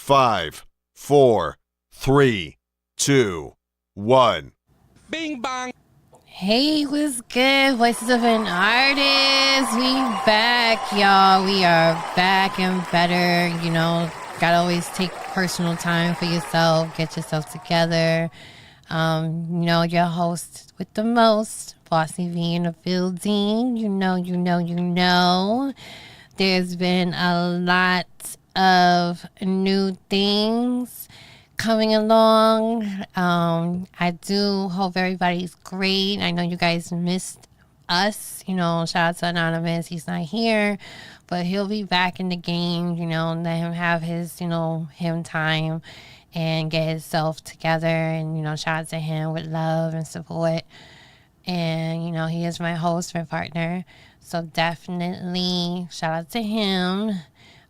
5, 4, 3, 2, 1. Bing bong. Hey, what's good? Voices of an Artist. We back, y'all. We are back and better. You know, gotta always take personal time for yourself. Get yourself together. Your host with the most, Bossy V in the building. You know. There's been a lot of new things coming along. I do hope everybody's great. I know you guys missed us. Shout out to Anonymous. He's not here, but he'll be back in the game. Let him have his, him time and get himself together. And, shout out to him with love and support. And, he is my host, my partner. So definitely shout out to him.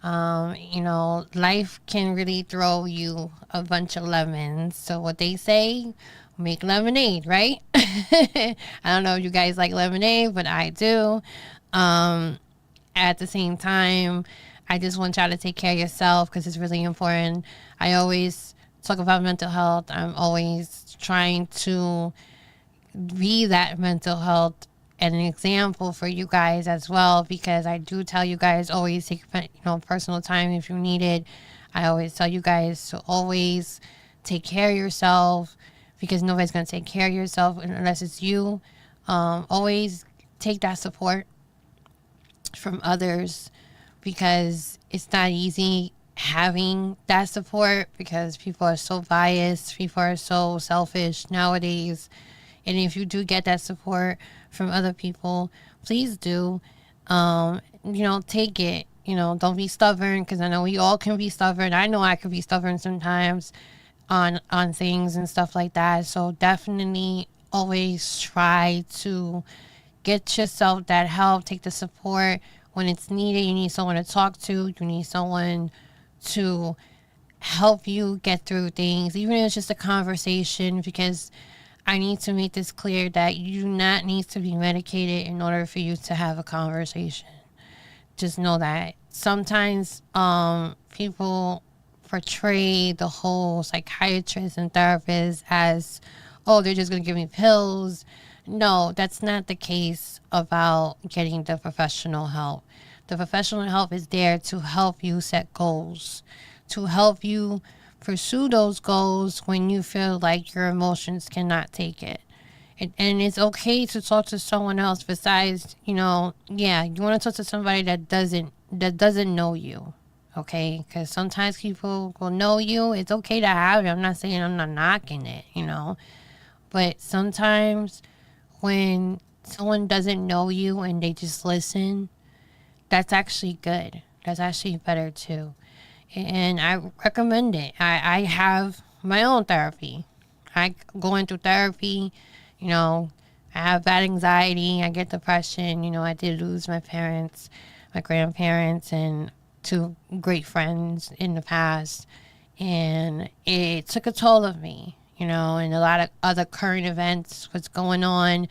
Life can really throw you a bunch of lemons. So what they say, make lemonade, right? I don't know if you guys like lemonade, but I do. At the same time, I just want y'all to take care of yourself because it's really important. I always talk about mental health. I'm always trying to be that mental health and an example for you guys as well, because I do tell you guys always take personal time if you need it. I always tell you guys to always take care of yourself because nobody's going to take care of yourself unless it's you. Always take that support from others because it's not easy having that support because people are so biased, people are so selfish nowadays. And if you do get that support from other people, please do, take it. Don't be stubborn because I know we all can be stubborn. I know I could be stubborn sometimes on things and stuff like that. So definitely always try to get yourself that help, take the support when it's needed. You need someone to talk to. You need someone to help you get through things, even if it's just a conversation, because I need to make this clear that you do not need to be medicated in order for you to have a conversation. Just know that sometimes people portray the whole psychiatrist and therapist as, oh, they're just going to give me pills. No, that's not the case about getting the professional help. The professional help is there to help you set goals, to help you pursue those goals when you feel like your emotions cannot take it. And it's okay to talk to someone else besides, you want to talk to somebody that doesn't know you, okay? Because sometimes people will know you. It's okay to have it. I'm not saying I'm not knocking it, But sometimes when someone doesn't know you and they just listen, that's actually good. That's actually better too. And I recommend it. I have my own therapy. I go into therapy, I have bad anxiety. I get depression. I did lose my parents, my grandparents, and 2 great friends in the past. And it took a toll of me, and a lot of other current events, what's going on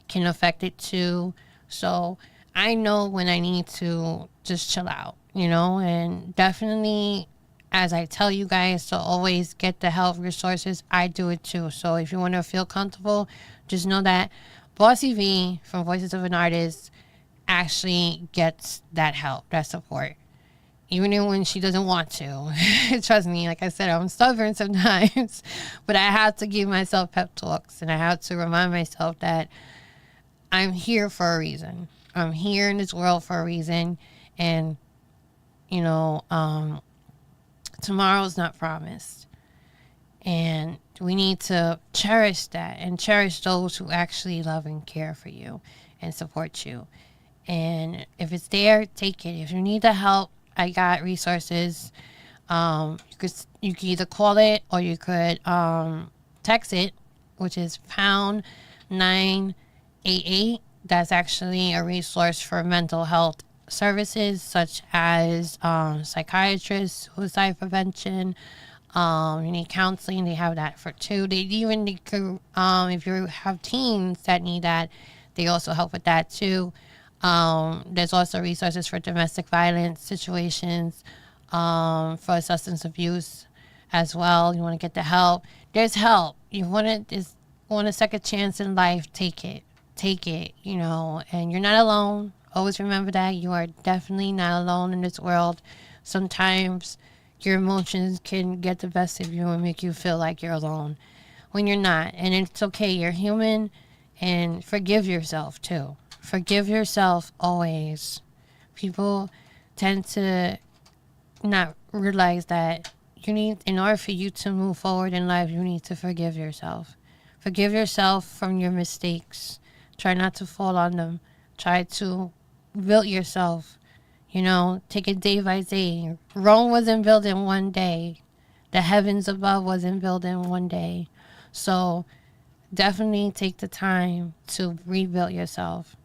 can affect it too. So I know when I need to just chill out. And definitely, as I tell you guys to always get the help resources, I do it too. So if you want to feel comfortable, just know that Bossy V from Voices of an Artist actually gets that help, that support. Even when she doesn't want to. Trust me, like I said, I'm stubborn sometimes. But I have to give myself pep talks. And I have to remind myself that I'm here for a reason. I'm here in this world for a reason. And tomorrow's not promised. And we need to cherish that and cherish those who actually love and care for you and support you. And if it's there, take it. If you need the help, I got resources. You could either call it or you could text it, which is pound 988. That's actually a resource for mental health services such as psychiatrists, suicide prevention. You need counseling, they have that for too. They even if you have teens that need that, they also help with that too. There's also resources for domestic violence situations. for substance abuse as well. You want to get the help. There's help. You want a second chance in life, take it. Take it, and you're not alone. Always remember that. You are definitely not alone in this world. Sometimes your emotions can get the best of you and make you feel like you're alone when you're not. And it's okay. You're human. And forgive yourself, too. Forgive yourself always. People tend to not realize that in order for you to move forward in life, you need to forgive yourself. Forgive yourself from your mistakes. Try not to fall on them. Try to build yourself. Take it day by day. Rome wasn't built in one day. The heavens above wasn't built in one day. So definitely take the time to rebuild yourself,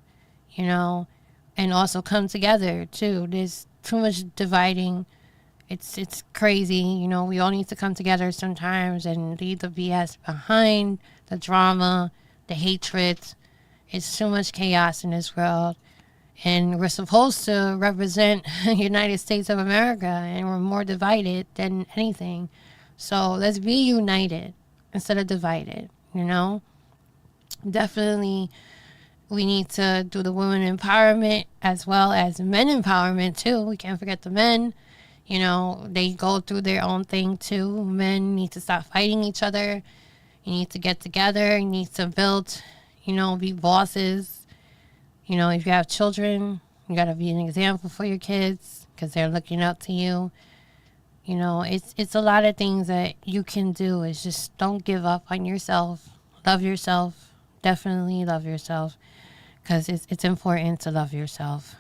and also come together too. There's too much dividing. It's crazy. We all need to come together sometimes and leave the BS behind, the drama, the hatred. It's too much chaos in this world. And we're supposed to represent the United States of America, and we're more divided than anything. So let's be united instead of divided, Definitely we need to do the women empowerment as well as men empowerment too. We can't forget the men. They go through their own thing too. Men need to stop fighting each other. You need to get together. You need to build, be bosses. If you have children, you got to be an example for your kids because they're looking up to you. It's a lot of things that you can do. It's just don't give up on yourself. Love yourself. Definitely love yourself because it's important to love yourself.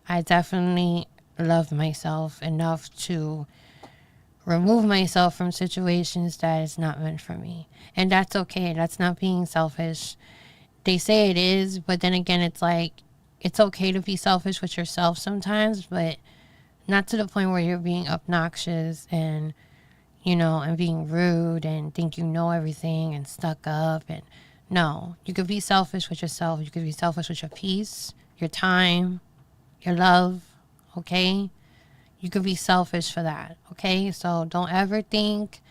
I definitely love myself enough to remove myself from situations that is not meant for me. And that's okay. That's not being selfish. They say it is, but then again, it's like, it's okay to be selfish with yourself sometimes, but not to the point where you're being obnoxious and, and being rude and think you know everything and stuck up. And no, you could be selfish with yourself. You could be selfish with your peace, your time, your love, okay? You could be selfish for that, okay? So don't ever think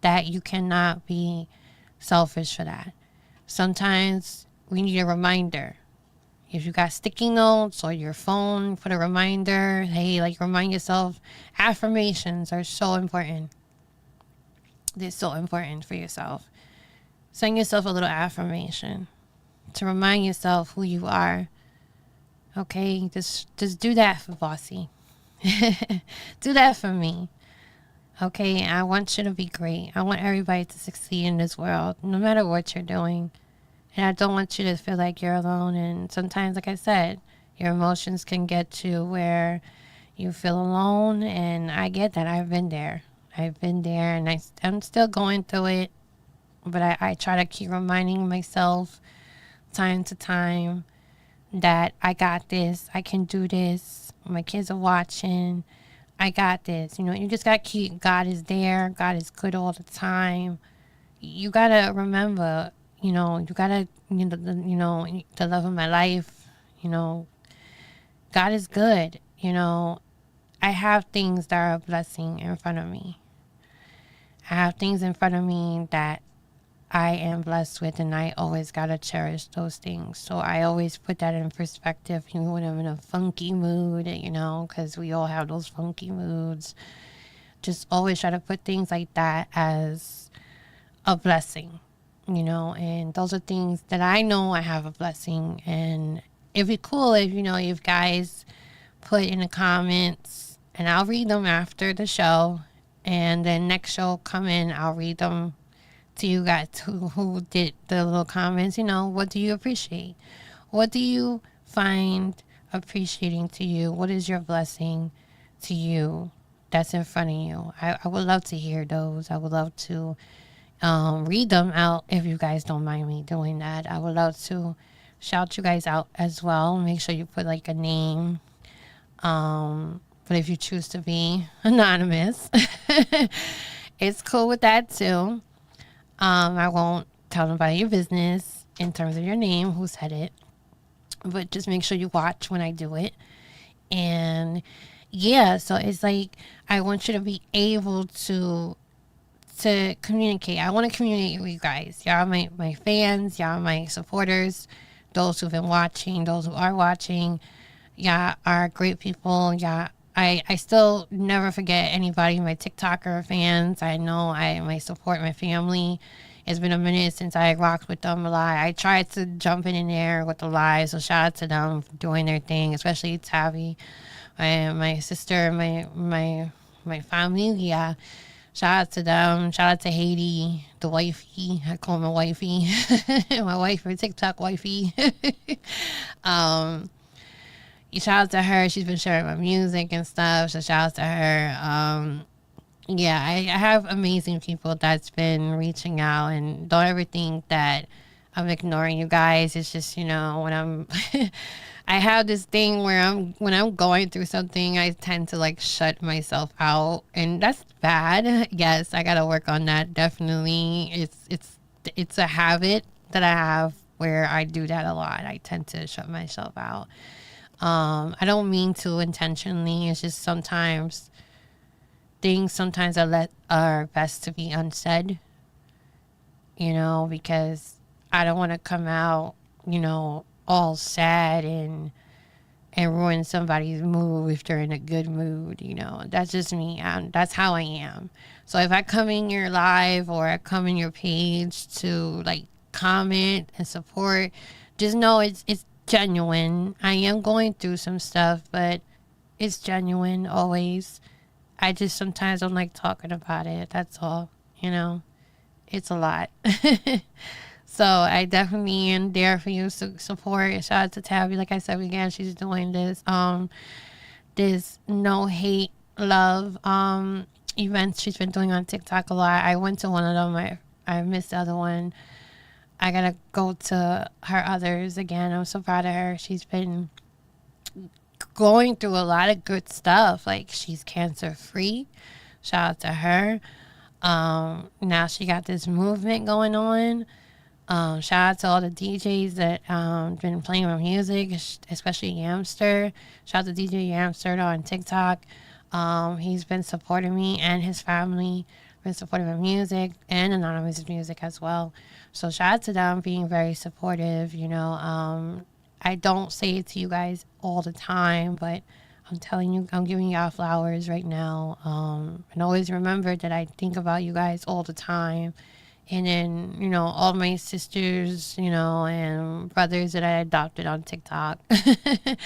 that you cannot be selfish for that. Sometimes we need a reminder. If you got sticky notes or your phone, put a reminder. Hey, remind yourself. Affirmations are so important. They're so important for yourself. Send yourself a little affirmation to remind yourself who you are. Okay, just do that for Bossy. Do that for me. Okay, I want you to be great. I want everybody to succeed in this world, no matter what you're doing. And I don't want you to feel like you're alone. And sometimes, like I said, your emotions can get to where you feel alone. And I get that. I've been there. And I'm still going through it. But I try to keep reminding myself time to time that I got this. I can do this. My kids are watching. I got this. You just got to keep, God is there. God is good all the time. You got to remember, you got to, the love of my life, God is good. I have things that are a blessing in front of me. I have things in front of me that I am blessed with, and I always got to cherish those things. So I always put that in perspective, when I'm in a funky mood, because we all have those funky moods. Just always try to put things like that as a blessing, and those are things that I know I have a blessing. And it'd be cool if, if guys put in the comments, and I'll read them after the show, and then next show come in, I'll read them to you guys who did the little comments. What do you appreciate? What do you find appreciating to you? What is your blessing to you that's in front of you? I would love to hear those. I would love to read them out if you guys don't mind me doing that. I would love to shout you guys out as well. Make sure you put a name. But if you choose to be anonymous, it's cool with that too. I won't tell nobody your business in terms of your name, who said it, but just make sure you watch when I do it. And yeah, so it's like I want you to be able to communicate. I want to communicate with you guys. Y'all my fans, y'all my supporters, those who've been watching, those who are watching. Y'all are great people. Y'all, I still never forget anybody, my TikToker fans. I know my support, my family. It's been a minute since I rocked with them a lot. I tried to jump in there with the live, so shout out to them for doing their thing, especially Tavi, my sister, my family. Yeah, shout out to them. Shout out to Haiti, the wifey. I call my wifey, my wife, her TikTok wifey. um, shout out to her. She's been sharing my music and stuff. So shout out to her. Yeah, I have amazing people that's been reaching out, and don't ever think that I'm ignoring you guys. It's just, when I'm I have this thing where when I'm going through something, I tend to like shut myself out, and that's bad. Yes, I got to work on that. Definitely. It's a habit that I have where I do that a lot. I tend to shut myself out. I don't mean to intentionally. It's just sometimes things are best to be unsaid, because I don't want to come out, all sad and ruin somebody's mood if they're in a good mood. That's just me. That's how I am. So if I come in your live or I come in your page to like comment and support, just know it's genuine. I am going through some stuff, but it's genuine always. I just sometimes don't like talking about it. That's all. It's a lot. So I definitely am there for you to support. Shout out to Tabby. Like I said again, she's doing this no hate love events she's been doing on TikTok a lot. I went to one of them. I missed the other one. I gotta go to her others again. I'm so proud of her. She's been going through a lot of good stuff. Like, she's cancer free. Shout out to her. Now she got this movement going on. Shout out to all the DJs that been playing my music, especially Yamster. Shout out to DJ Yamster on TikTok. He's been supporting me, and his family been supporting my music and Anonymous music as well. So shout out to them being very supportive. I don't say it to you guys all the time, but I'm telling you, I'm giving y'all flowers right now. And always remember that I think about you guys all the time. And then, all my sisters, and brothers that I adopted on TikTok. Shout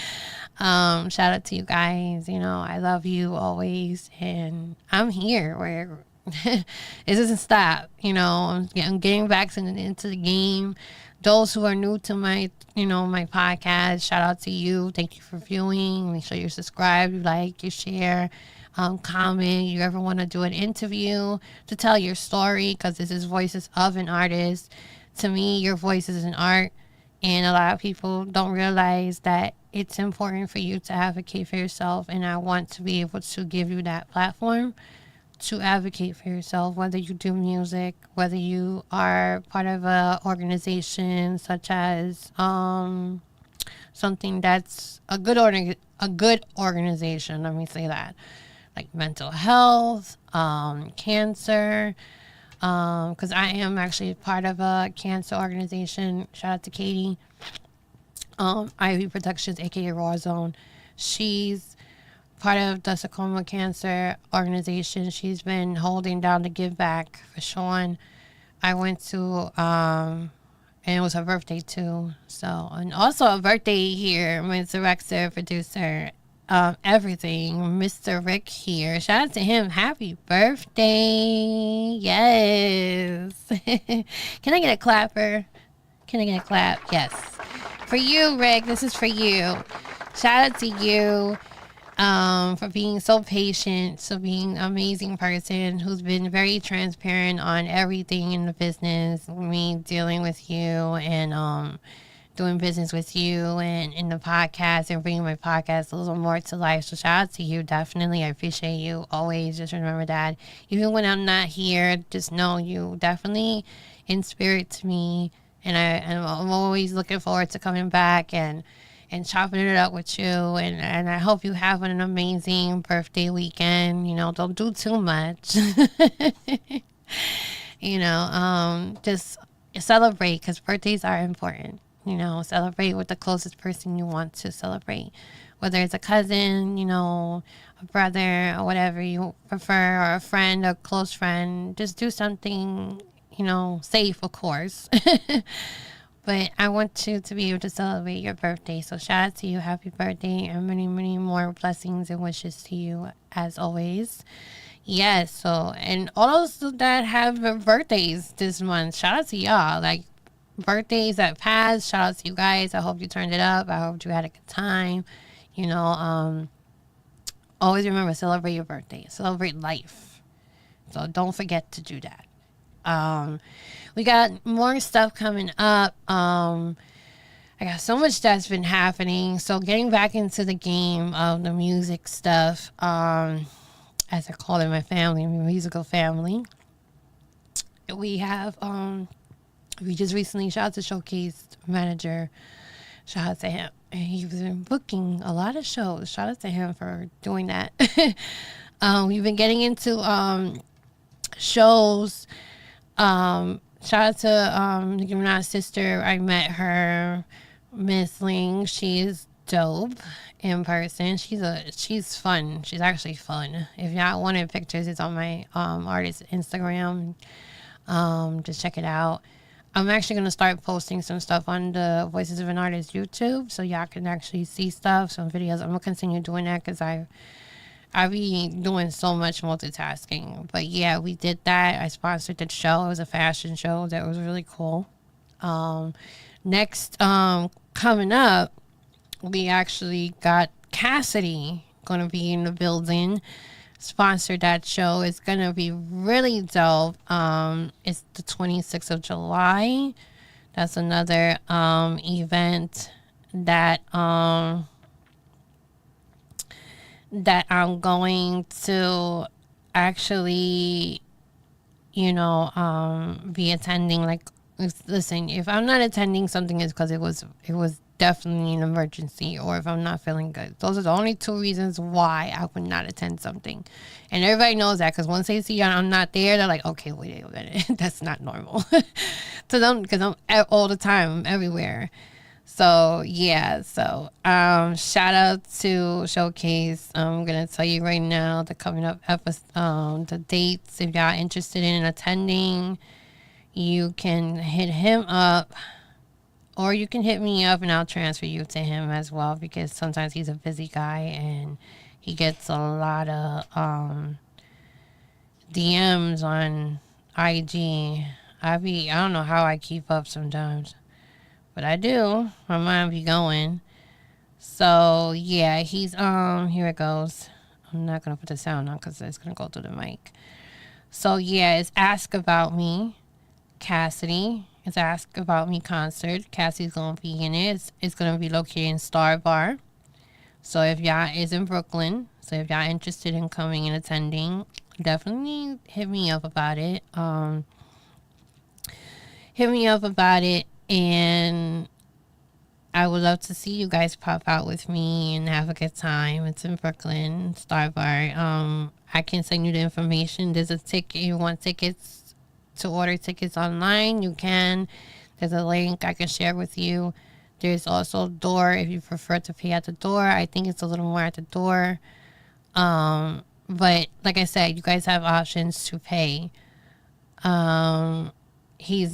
out to you guys. I love you always. And I'm here where it doesn't stop. I'm getting back into the game. Those who are new to my podcast, shout out to you. Thank you for viewing. Make sure you subscribe, you like, you share, comment. You ever want to do an interview to tell your story, because this is Voices of an Artist. To me, your voice is an art, and a lot of people don't realize that it's important for you to advocate for yourself, and I want to be able to give you that platform to advocate for yourself, whether you do music, whether you are part of a organization such as something that's a good organization, let me say that, like mental health, cancer, because I am actually part of a cancer organization. Shout out to Katie, Ivy Productions, aka Raw Zone. She's part of the Sarcoma Cancer organization. She's been holding down the give back for Sean. I went to, and it was her birthday too. So, and also a birthday here, my director, producer, everything, Mr. Rick here. Shout out to him. Happy birthday. Yes. Can I get a clapper? Can I get a clap? Yes. For you, Rick, this is for you. Shout out to you. For being so patient, so being an amazing person who's been very transparent on everything in the business, me dealing with you and doing business with you and in the podcast and bringing my podcast a little more to life. So shout out to you, definitely. I appreciate you always. Just remember that. Even when I'm not here, just know you definitely in spirit to me. And I'm always looking forward to coming back and and chopping it up with you. And I hope you have an amazing birthday weekend. You know, don't do too much. You know, just celebrate, because birthdays are important. You know, celebrate with the closest person you want to celebrate, whether it's a cousin, you know, a brother, or whatever you prefer, or a friend, a close friend. Just do something, you know, safe, of course. But I want you to be able to celebrate your birthday. So shout out to you. Happy birthday, and many, many more blessings and wishes to you as always. Yes, so, and all those that have birthdays this month, shout out to y'all. Like, birthdays that passed, shout out to you guys. I hope you turned it up. I hope you had a good time. You know, always remember, celebrate your birthday, celebrate life. So don't forget to do that. We got more stuff coming up. I got so much that's been happening. So getting back into the game of the music stuff, as I call it, my family, my musical family. We have, we just recently, shout out to Showcase manager, shout out to him. And he was booking a lot of shows. Shout out to him for doing that. We've been getting into shows. Shout out to Nicki Minaj's sister. I met her, Miss Ling. She is dope in person. She's fun. She's actually fun. If y'all wanted pictures, it's on my artist Instagram. Just check it out. I'm actually going to start posting some stuff on the Voices of an Artist YouTube, so y'all can actually see stuff, some videos. I'm going to continue doing that because I be doing so much multitasking. But yeah, we did that. I sponsored the show. It was a fashion show that was really cool. Next, coming up, we actually got Cassidy going to be in the building. Sponsored that show. It's going to be really dope. It's the 26th of July. That's another event that that I'm going to actually, you know, be attending. Like, listen, if I'm not attending something, it's because it was definitely an emergency, or if I'm not feeling good. Those are the only two reasons why I would not attend something. And everybody knows that, because once they see I'm not there, they're like, okay, wait a minute. That's not normal to them, because I'm all the time, I'm everywhere. So yeah, so shout out to Showcase. I'm gonna tell you right now the coming up episode, the dates. If y'all interested in attending, you can hit him up. Or you can hit me up and I'll transfer you to him as well, because sometimes he's a busy guy and he gets a lot of DMs on IG. I don't know how I keep up sometimes, but I do. My mind be going. So yeah, he's here it goes. I'm not gonna put the sound on because it's gonna go through the mic. So yeah, it's Ask About Me, Cassidy. It's Ask About Me concert. Cassie's going to be in it. It's going to be located in Star Bar. So if y'all is in Brooklyn, so if y'all interested in coming and attending, definitely hit me up about it. And I would love to see you guys pop out with me and have a good time. It's in Brooklyn, Star Bar. I can send you the information. There's a ticket. You want tickets to order tickets online, you can. There's a link I can share with you. There's also door if you prefer to pay at the door. I think it's a little more at the door. But like I said, you guys have options to pay. He's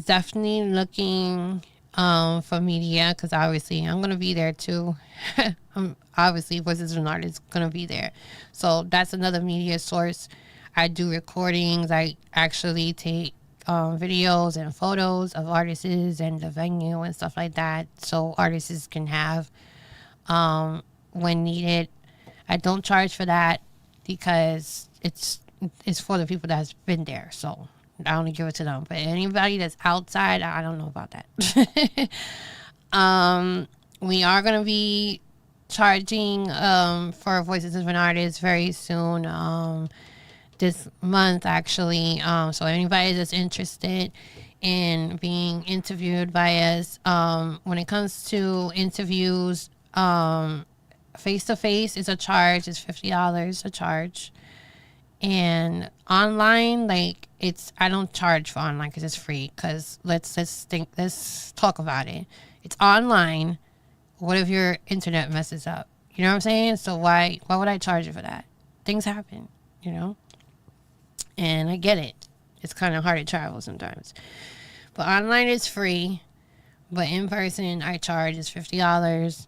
definitely looking for media, because obviously I'm gonna be there too. Obviously Voices of an Artist gonna be there, so that's another media source. I do recordings. I actually take videos and photos of artists and the venue and stuff like that, so artists can have when needed. I don't charge for that because it's for the people that's been there, so I only give it to them. But anybody that's outside, I don't know about that. We are going to be charging for Voices of an Artist very soon. This month actually. So anybody that's interested and being interviewed by us. When it comes to interviews, face to face is a charge. It's $50 a charge, and online, like I don't charge for online because it's free. Because let's talk about it. It's online. What if your internet messes up? You know what I'm saying? So why would I charge you for that? Things happen, you know. And I get it. It's kind of hard to travel sometimes. But online is free. But in person, I charge is $50.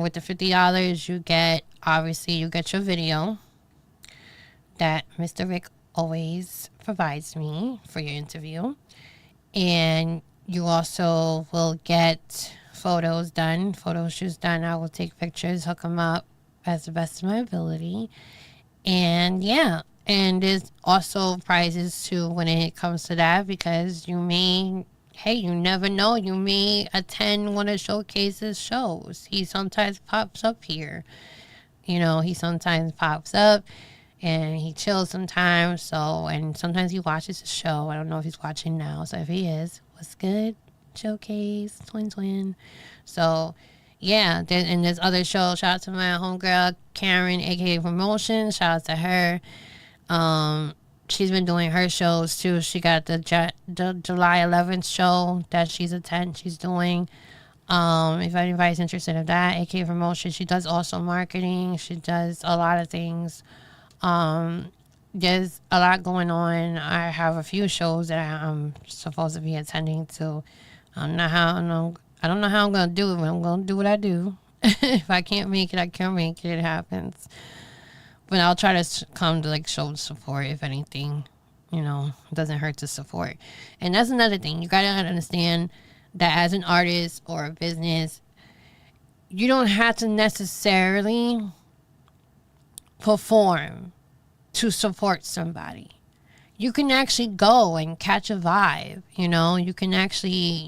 With the $50, you get your video that Mr. Rick always provides me for your interview. And you also will get photo shoots done. I will take pictures, hook them up as the best of my ability. And yeah, and there's also prizes too when it comes to that, because you never know, you may attend one of Showcase's shows. He sometimes pops up here. He sometimes pops up and he chills sometimes. So, and sometimes he watches the show. I don't know if he's watching now. So if he is, what's good? Showcase, twin. So yeah, there's other shows. Shout out to my homegirl Karen, aka Promotion. Shout out to her. She's been doing her shows too. She got the July 11th show that she's doing. If anybody's interested in that, aka Promotion, she does also marketing. She does a lot of things. There's a lot going on. I have a few shows that I'm supposed to be attending to. I don't know how I'm gonna do it, but I'm gonna do what I do. If I can't make it, I can't make it. It happens. But I'll try to come to show support, if anything. It doesn't hurt to support. And that's another thing. You gotta understand that as an artist or a business, you don't have to necessarily perform to support somebody. You can actually go and catch a vibe. You can actually,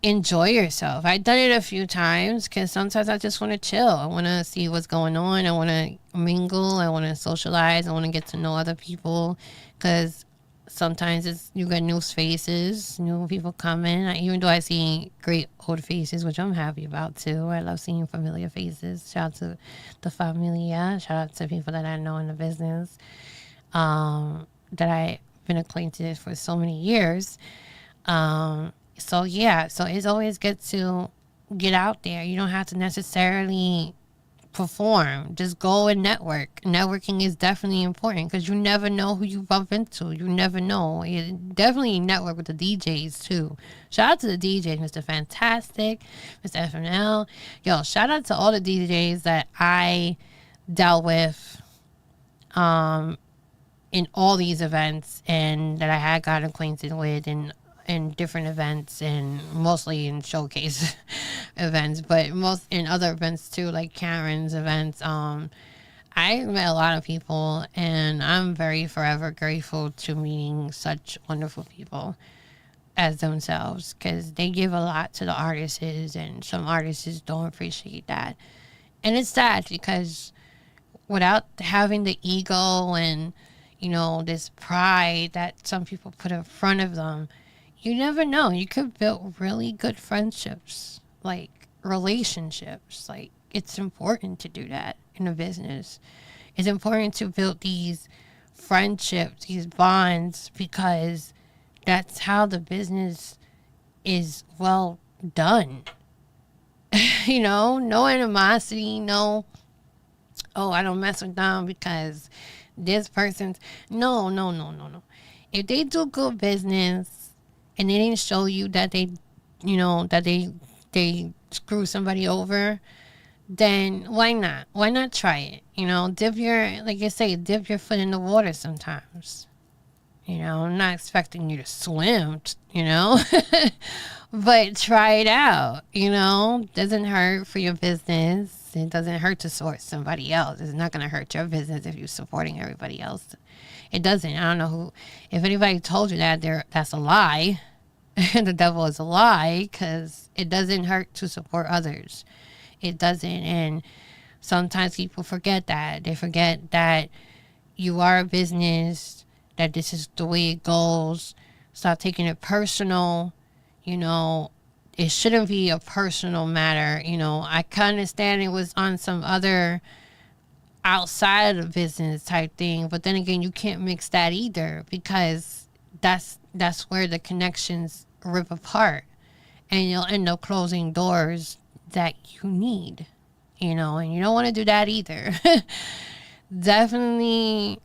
enjoy yourself. I've done it a few times because sometimes I just want to chill. I want to see what's going on. I want to mingle. I want to socialize. I want to get to know other people, because sometimes you get new faces, new people coming. Even though I see great old faces, which I'm happy about too. I love seeing familiar faces. Shout out to the familia. Shout out to people that I know in the business, that I've been acquainted with for so many years. So it's always good to get out there. You don't have to necessarily perform. Just go and network. Networking is definitely important, because you never know who you bump into. You never know. You definitely network with the DJs too. Shout out to the DJs, Mr. Fantastic, Mr. FNL. Yo, shout out to all the DJs that I dealt with in all these events, and that I had gotten acquainted with in different events, and mostly in Showcase events, but most in other events too, like Karen's events. I met a lot of people, and I'm very forever grateful to meeting such wonderful people as themselves, because they give a lot to the artists, and some artists don't appreciate that. And it's sad, because without having the ego and this pride that some people put in front of them, you never know. You could build really good friendships, relationships. It's important to do that in a business. It's important to build these friendships, these bonds, because that's how the business is well done. No animosity, no, oh, I don't mess with them because this person's, no. If they do good business, and they didn't show you that they screw somebody over, then why not? Why not try it? Dip your foot in the water sometimes. I'm not expecting you to swim, but try it out. Doesn't hurt for your business. It doesn't hurt to support somebody else. It's not going to hurt your business if you're supporting everybody else. It doesn't. I don't know if anybody told you that, that's a lie. The devil is a lie, because it doesn't hurt to support others. It doesn't. And sometimes people forget that. They forget that you are a business, that this is the way it goes. Stop taking it personal. You know, it shouldn't be a personal matter. You know, I can understand it was on some other outside of business type thing, but then again, you can't mix that either, because that's where the connections rip apart, and you'll end up closing doors that you need, you know, and you don't want to do that either. Definitely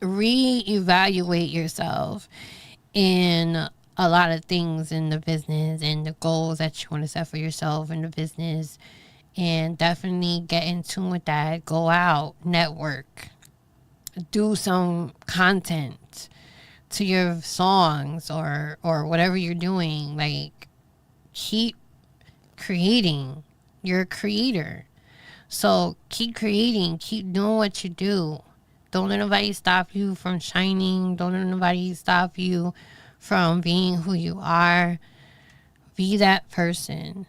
reevaluate yourself in a lot of things in the business and the goals that you want to set for yourself in the business, and definitely get in tune with that. Go out, network, do some content to your songs or whatever you're doing. Like, keep creating. You're a creator, so keep creating, keep doing what you do. Don't let nobody stop you from shining. Don't let nobody stop you from being who you are. Be that person.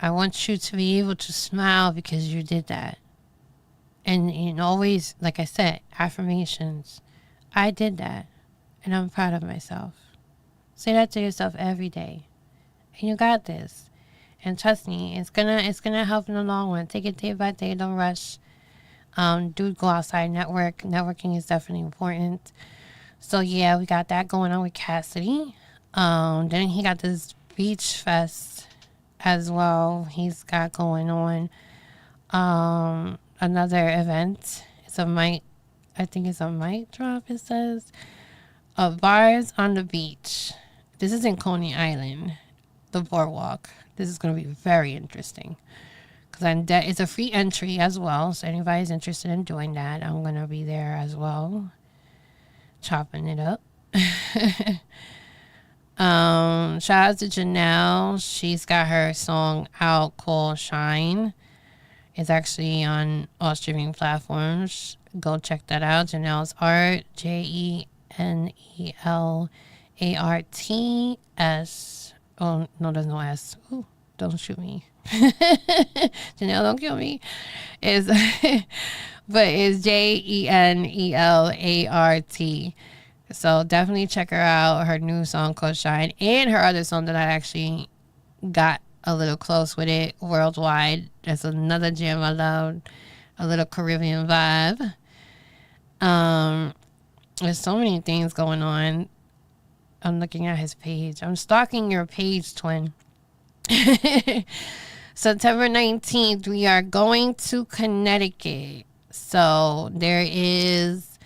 I want you to be able to smile because you did that. And always, like I said, affirmations. I did that, and I'm proud of myself. Say that to yourself every day. And you got this. And trust me, it's gonna help in the long run. Take it day by day. Don't rush. Do go outside, network. Networking is definitely important. So yeah, we got that going on with Cassidy. Then he got this beach fest as well. He's got going on. Another event. It's a mic. I think it's a mic drop. It says, bars on the beach. This is in Coney Island, the boardwalk. This is going to be very interesting. It's a free entry as well, so anybody's interested in doing that, I'm going to be there as well, chopping it up. Shout out to Janelle. She's got her song out called Shine. It's actually on all streaming platforms. Go check that out. Janelle's Art, JENELARTS. Oh, no, there's no S. Ooh, don't shoot me. Janelle, don't kill me. But it's JENELART. So definitely check her out. Her new song called Shine, and her other song that I actually got a little close with it, Worldwide. That's another jam I love. A little Caribbean vibe. There's so many things going on. I'm looking at his page. I'm stalking your page, twin. September 19th, we are going to Connecticut. So there is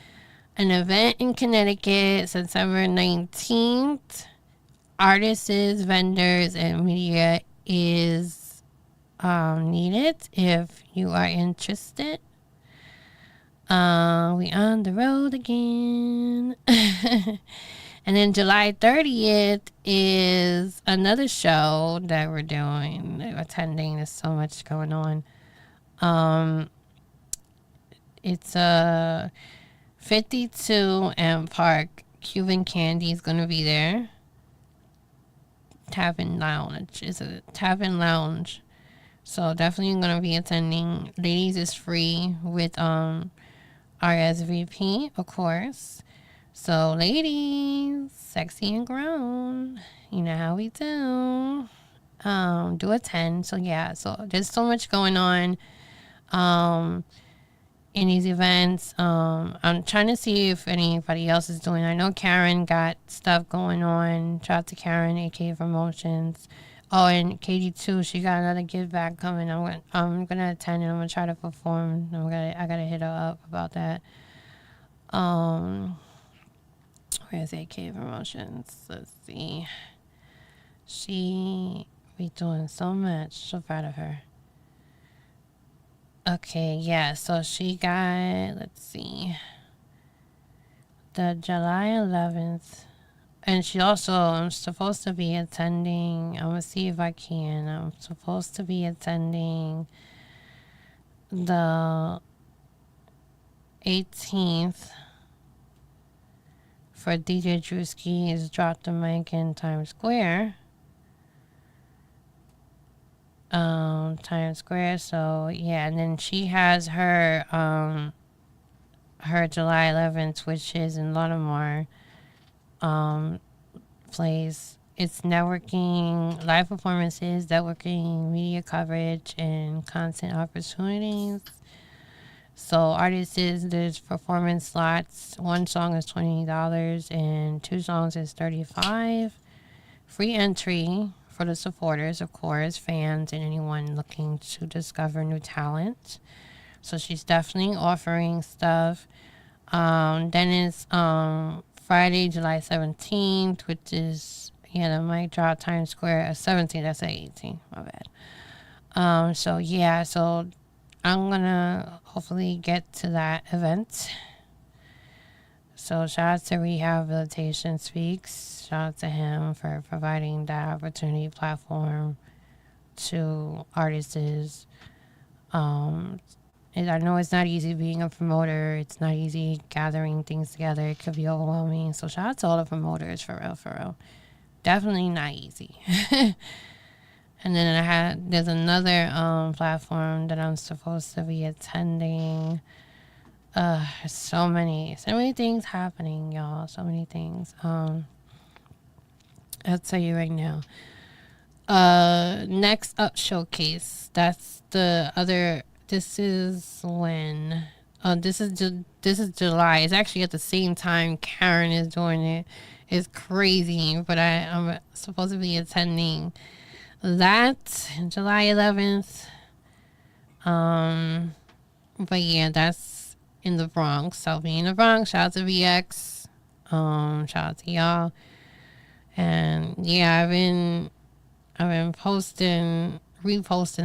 an event in Connecticut, September 19th. Artists, vendors, and media is needed if you are interested. We on the road again. And then July 30th is another show that we're doing, attending. There's so much going on. It's a 52 M Park. Cuban Candy is going to be there. Tavern Lounge. It's a Tavern Lounge. So definitely going to be attending. Ladies is free with RSVP, of course. So ladies, sexy and grown, you know how we do. Do attend. So yeah, so there's so much going on in these events. I'm trying to see if anybody else is doing. I know Karen got stuff going on. Shout out to Karen, aka Promotions. Oh, and Katie too. She got another give back coming. I'm gonna attend and I'm gonna try to perform. I gotta hit her up about that. Where's AK Promotions? Let's see. She be doing so much. So proud of her. Okay, yeah, so she got, let's see, the July 11th. And she also, I'm supposed to be attending, I'm going to see if I can. I'm supposed to be attending the 18th for DJ Drewski's Drop the Mic in Times Square. Times Square. So yeah, and then she has her her July 11th, which is in Lauderdale. place. It's networking, live performances, networking, media coverage, and content opportunities. So artists there's performance slots. One song is $20 and two songs is $35. Free entry for the supporters, of course, fans, and anyone looking to discover new talent. So she's definitely offering stuff. Then it's Friday, July 17th, which is, the mic drop Times Square. 17th, that's at 18, my bad. So I'm gonna hopefully get to that event. So shout out to Rehabilitation Speaks. Shout out to him for providing that opportunity platform to artists. And I know it's not easy being a promoter. It's not easy gathering things together. It could be overwhelming. So shout out to all the promoters, for real. Definitely not easy. And then there's another platform that I'm supposed to be attending. So many things happening, y'all. So many things. I'll tell you right now. Next up, Showcase. That's the other. This is when. This is July. It's actually at the same time Karen is doing it. It's crazy, but I'm supposed to be attending that July 11th. But yeah, that's in the Bronx. So be in the Bronx. Shout out to VX. Shout out to y'all. And yeah, I've been reposting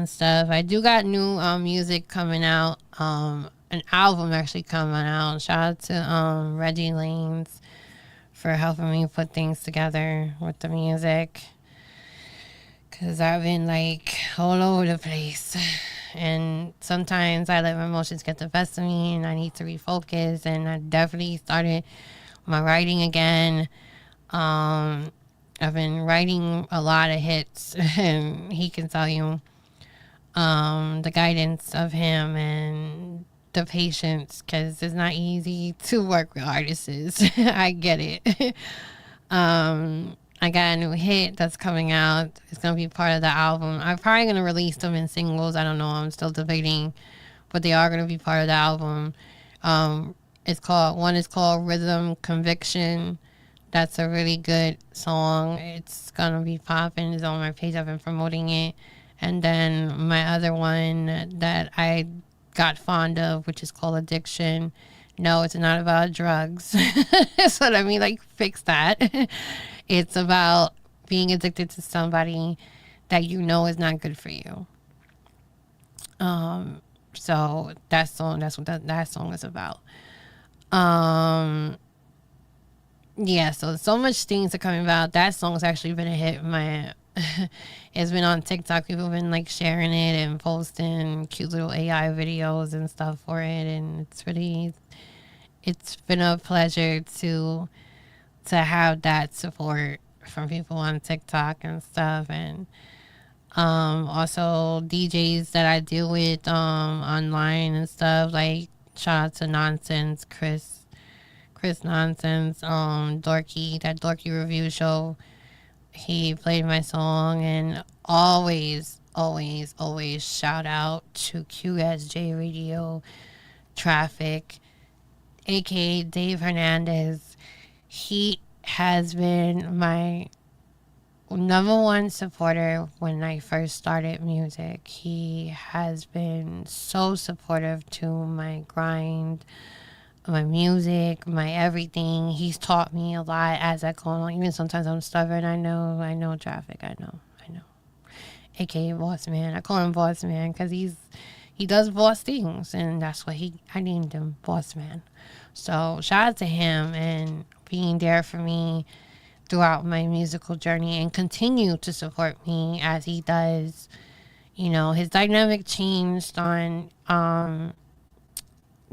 stuff. I do got new music coming out. An album actually coming out. Shout out to Reggie Lanes for helping me put things together with the music. Cause I've been like all over the place. And sometimes I let my emotions get the best of me and I need to refocus. And I definitely started my writing again. I've been writing a lot of hits and he can tell you the guidance of him and the patience, because it's not easy to work with artists. I get it. I got a new hit that's coming out. It's going to be part of the album. I'm probably going to release them in singles. I don't know. I'm still debating. But they are going to be part of the album. One is called Rhythm Conviction. That's a really good song. It's going to be popping. It's on my page. I've been promoting it. And then my other one that I got fond of, which is called Addiction. No, it's not about drugs. So let me fix that. It's about being addicted to somebody that you know is not good for you. So that's what that song is about. Yeah, so much things are coming about. That song's actually been a hit. It's been on TikTok. People have been sharing it and posting cute little AI videos and stuff for it, and it's been a pleasure to have that support from people on TikTok and stuff, and also DJs that I deal with online and stuff. Shout out to Nonsense, Chris Nonsense, Dorky, that Dorky Review Show. He played my song, and always shout out to QSJ Radio Traffic, aka Dave Hernandez. He has been my number one supporter when I first started music. He has been so supportive to my grind, my music, my everything. He's taught me a lot as I go along. Even sometimes I'm stubborn. I know Traffic. I know. AKA Boss Man. I call him Boss Man because he does boss things, and that's what I named him, Boss Man. So shout out to him and being there for me throughout my musical journey and continue to support me as he does. His dynamic changed on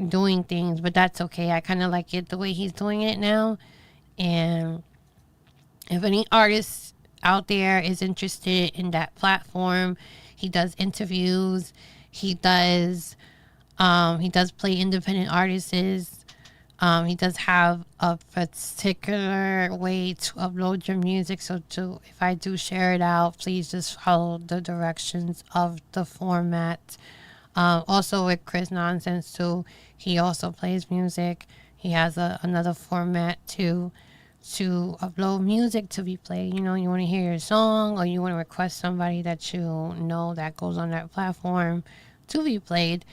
doing things, but that's okay. I kind of like it the way he's doing it now. And if any artist out there is interested in that platform, he does interviews. He does play independent artists. He does have a particular way to upload your music. So if I do share it out, please just follow the directions of the format. Also with Chris Nonsense too, he also plays music. He has another format to upload music to be played. You know, you want to hear your song or you want to request somebody that you know that goes on that platform to be played,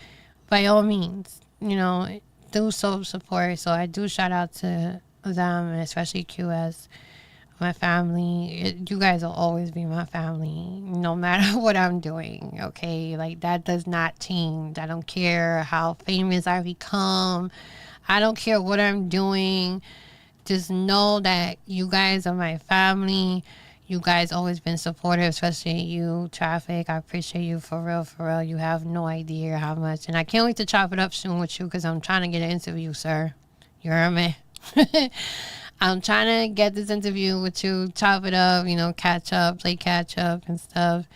by all means, you know, do so support. So I do shout out to them, and especially QS, my family. You guys will always be my family, no matter what I'm doing, okay? Like, that does not change. I don't care how famous I become. I don't care what I'm doing. Just know that you guys are my family. You guys always been supportive, especially you, Traffic. I appreciate you for real, for real. You have no idea how much. And I can't wait to chop it up soon with you because I'm trying to get an interview, sir. You heard me? I'm trying to get this interview with you, chop it up, you know, catch up, play catch up and stuff.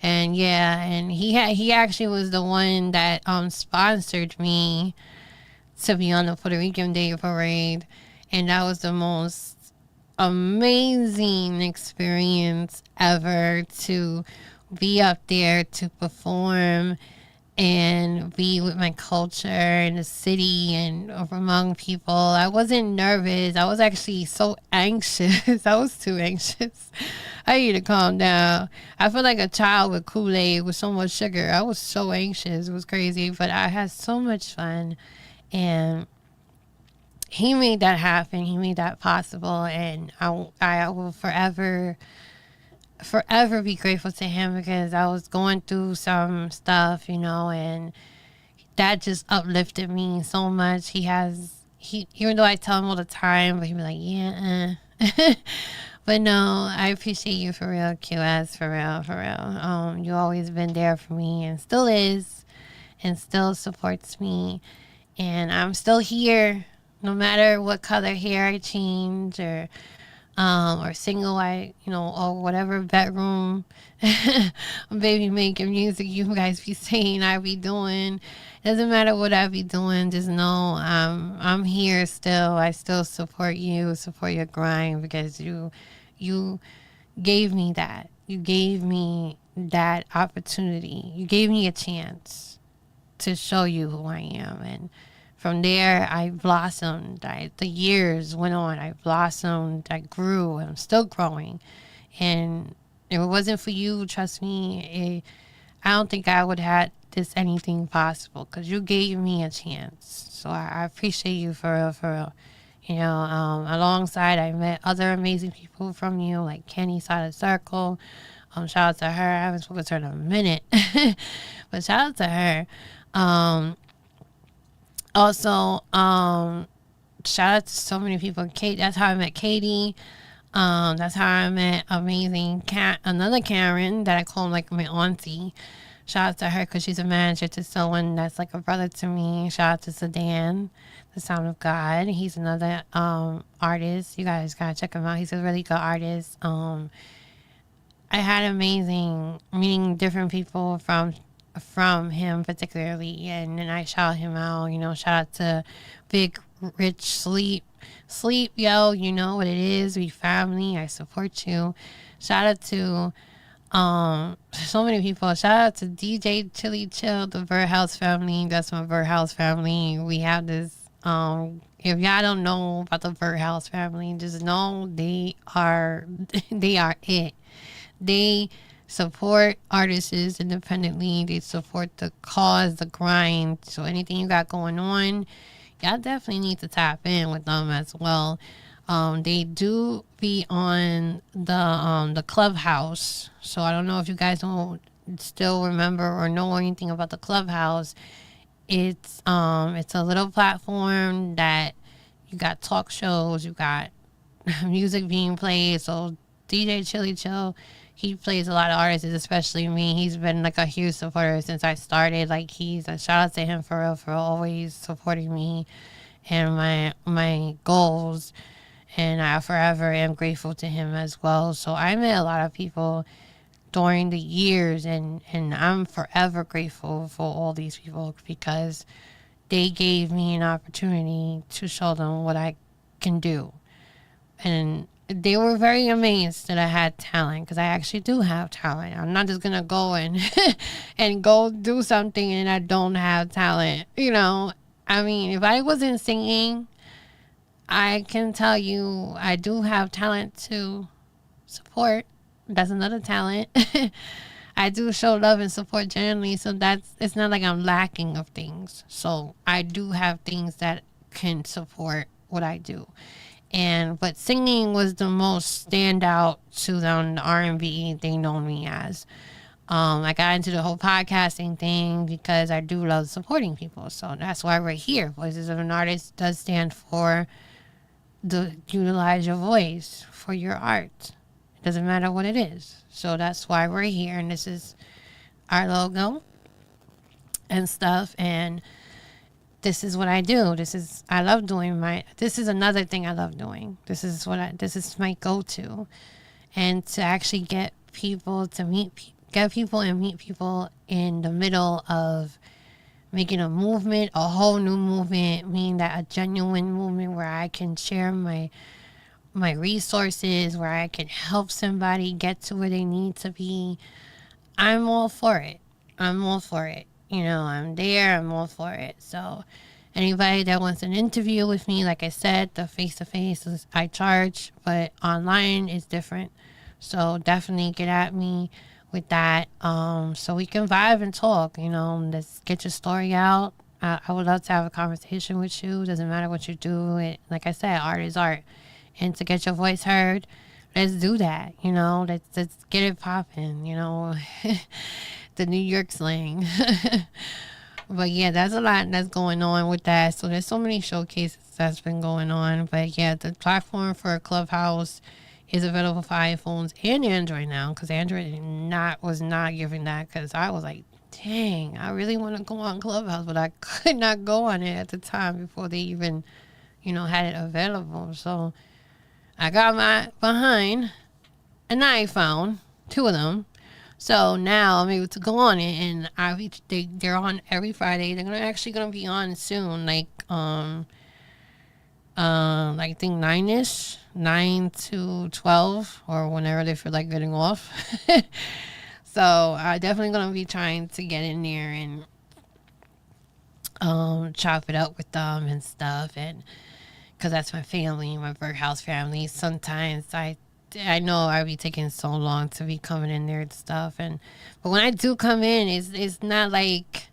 And yeah, and he actually was the one that sponsored me to be on the Puerto Rican Day Parade. And that was the most amazing experience ever, to be up there to perform and be with my culture in the city and among people. I wasn't nervous. I was actually so anxious. I was too anxious. I need to calm down. I feel like a child with Kool-Aid with so much sugar. I was so anxious. It was crazy, but I had so much fun. And he made that happen. He made that possible. And I will forever be grateful to him because I was going through some stuff, you know, and that just uplifted me so much. He even though I tell him all the time, but he be like, yeah, but no, I appreciate you for real, QS, for real, for real. You always been there for me and still is and still supports me. And I'm still here no matter what color hair I change or single, or whatever bedroom baby making music you guys be saying I be doing. Doesn't matter what I be doing, just know I'm here still. I still support you, support your grind, because you gave me that. You gave me that opportunity. You gave me a chance to show you who I am. And from there, I blossomed. The years went on. I blossomed. I grew. I'm still growing. And if it wasn't for you, trust me, I don't think I would have this anything possible, because you gave me a chance. So I appreciate you for real, for real. You know, alongside, I met other amazing people from you, like Kenny Side of Circle. Shout out to her. I haven't spoken to her in a minute, but shout out to her. Also, shout out to so many people. Kate, that's how I met Katie. That's how I met another Karen that I call like my auntie. Shout out to her because she's a manager to someone that's like a brother to me. Shout out to Sedan, the Sound of God. He's another artist. You guys gotta check him out. He's a really good artist. I had amazing meeting different people from him particularly, and then I shout him out. You know, shout out to Big Rich Sleep, yo. You know what it is. We family. I support you. Shout out to so many people. Shout out to DJ Chili Chill, the Bird House family. That's my Bird House family. We have this. If y'all don't know about the Bird House family, just know they are it. They support artists independently. They support the cause, the grind. So anything you got going on, y'all definitely need to tap in with them as well. They do be on the Clubhouse. So I don't know if you guys don't still remember or know anything about the Clubhouse. It's a little platform that you got talk shows, you got music being played. So DJ Chili Chill, he plays a lot of artists, especially me. He's been like a huge supporter since I started. Like, he's a shout out to him for real, for always supporting me and my goals. And I forever am grateful to him as well. So I met a lot of people during the years, and I'm forever grateful for all these people, because they gave me an opportunity to show them what I can do. And they were very amazed that I had talent, because I actually do have talent. I'm not just gonna go and and go do something and I don't have talent. You know, I mean, if I wasn't singing, I can tell you I do have talent to support. That's another talent. I do show love and support generally, so it's not like I'm lacking of things. So I do have things that can support what I do. But singing was the most standout to them, the R&B they know me as. I got into the whole podcasting thing because I do love supporting people. So that's why we're here. Voices of an Artist does stand for the utilize your voice for your art. It doesn't matter what it is. So that's why we're here, and this is our logo and stuff. And this is what I do. I love doing this is another thing I love doing. This is my go-to. And to actually get people and meet people in the middle of making a movement, a whole new movement, meaning that a genuine movement where I can share my resources, where I can help somebody get to where they need to be. I'm all for it. You know, I'm there. I'm all for it. So anybody that wants an interview with me, like I said, the face-to-face I charge, but online is different. So definitely get at me with that, so we can vibe and talk. You know, let's get your story out. I would love to have a conversation with you. Doesn't matter what you do. Like I said, art is art. And to get your voice heard, let's do that. You know, let's get it popping, you know, the New York slang. But yeah, that's a lot that's going on with that. So there's so many showcases that's been going on. But yeah, the platform for Clubhouse is available for iPhones and Android now, because Android was not giving that, because I was like, dang, I really want to go on Clubhouse, but I could not go on it at the time before they even, you know, had it available. So I got my behind an iPhone, 2 of them. So now I'm able to go on it, and they're on every Friday. They're actually gonna be on soon, like I think 9 to 12, or whenever they feel like getting off. So I definitely gonna be trying to get in there and chop it up with them and stuff, and because that's my family, my Berghaus family. Sometimes I know I'll be taking so long to be coming in there and stuff, but when I do come in, it's not like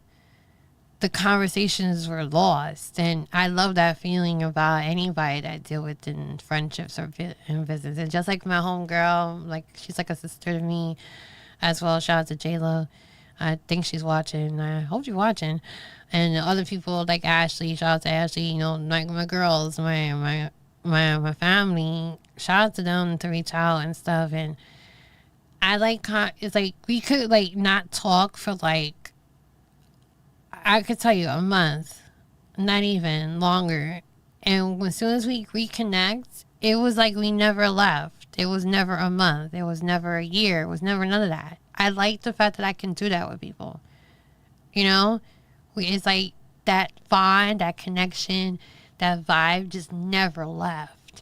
the conversations were lost. And I love that feeling about anybody that I deal with in friendships or in business. And just like my homegirl, like she's like a sister to me as well. Shout out to Jayla. I think she's watching. I hope you're watching. And other people like Ashley, shout out to Ashley, you know, like my girls, my family, shout out to them to reach out and stuff. And I like, it's like we could like not talk for like, I could tell you a month, not even longer. And as soon as we reconnect, it was like we never left. It was never a month. It was never a year. It was never none of that. I like the fact that I can do that with people. You know, it's like that bond, that connection, that vibe just never left.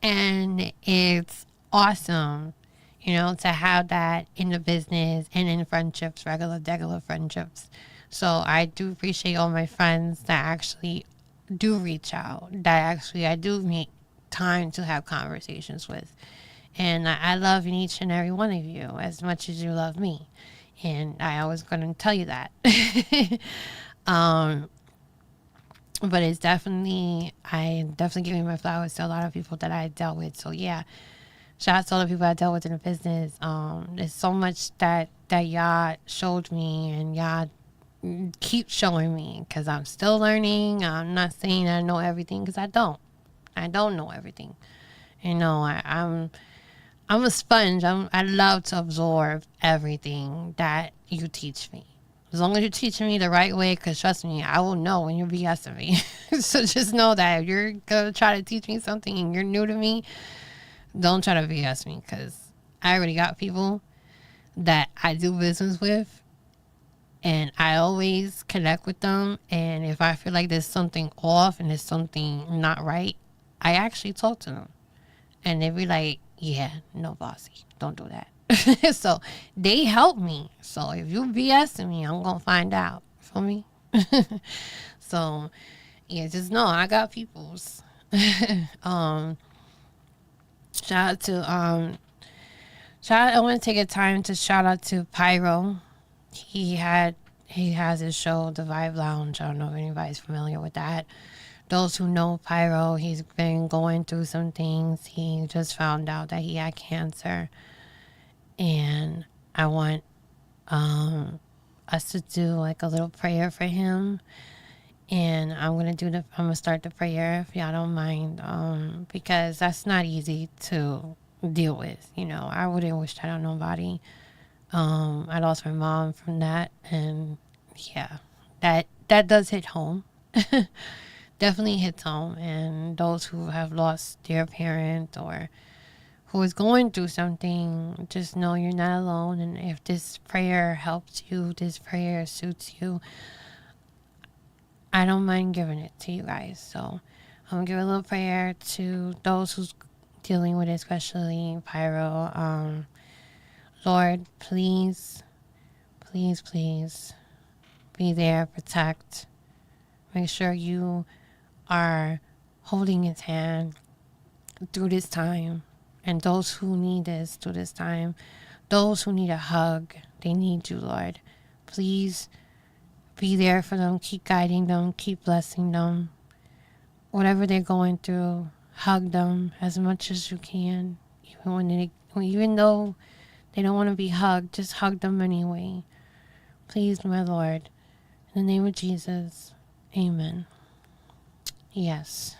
And it's awesome, you know, to have that in the business and in friendships, regular friendships. So I do appreciate all my friends that actually do reach out, that actually I do make time to have conversations with. And I love each and every one of you as much as you love me. And I always going to tell you that. But it's I definitely giving my flowers to a lot of people that I dealt with. So yeah, shout out to all the people I dealt with in the business. There's so much that y'all showed me, and y'all keep showing me, because I'm still learning. I'm not saying I know everything, because I don't know everything. You know, I'm a sponge. I love to absorb everything that you teach me. As long as you're teaching me the right way, because trust me, I will know when you're BSing me. So just know that if you're going to try to teach me something and you're new to me, don't try to BS me, because I already got people that I do business with And I always connect with them. And if I feel like there's something off and there's something not right, I actually talk to them. And they be like, yeah, no, bossy, don't do that. So they help me. So if you BSing me, I'm going to find out. Feel me? So, yeah, just know I got peoples. um, shout out to, I want to take a time to shout out to Pyro. He has his show, The Vibe Lounge. I don't know if anybody's familiar with that. Those who know Pyro, he's been going through some things. He just found out that he had cancer. And I want us to do like a little prayer for him. And I'm gonna start the prayer if y'all don't mind, because that's not easy to deal with. You know, I wouldn't wish that on nobody. I lost my mom from that, and yeah, that does hit home. Definitely hits home. And those who have lost their parent or who is going through something, just know you're not alone. And if this prayer helps you, this prayer suits you, I don't mind giving it to you guys. So I'm gonna give a little prayer to those who's dealing with it, especially Pyro. Lord, please, please, please be there, protect. Make sure you are holding his hand through this time. And those who need this through this time, those who need a hug, they need you, Lord. Please be there for them. Keep guiding them. Keep blessing them. Whatever they're going through, hug them as much as you can. Even though they don't want to be hugged, just hug them anyway. Please, my Lord. In the name of Jesus, amen. Yes.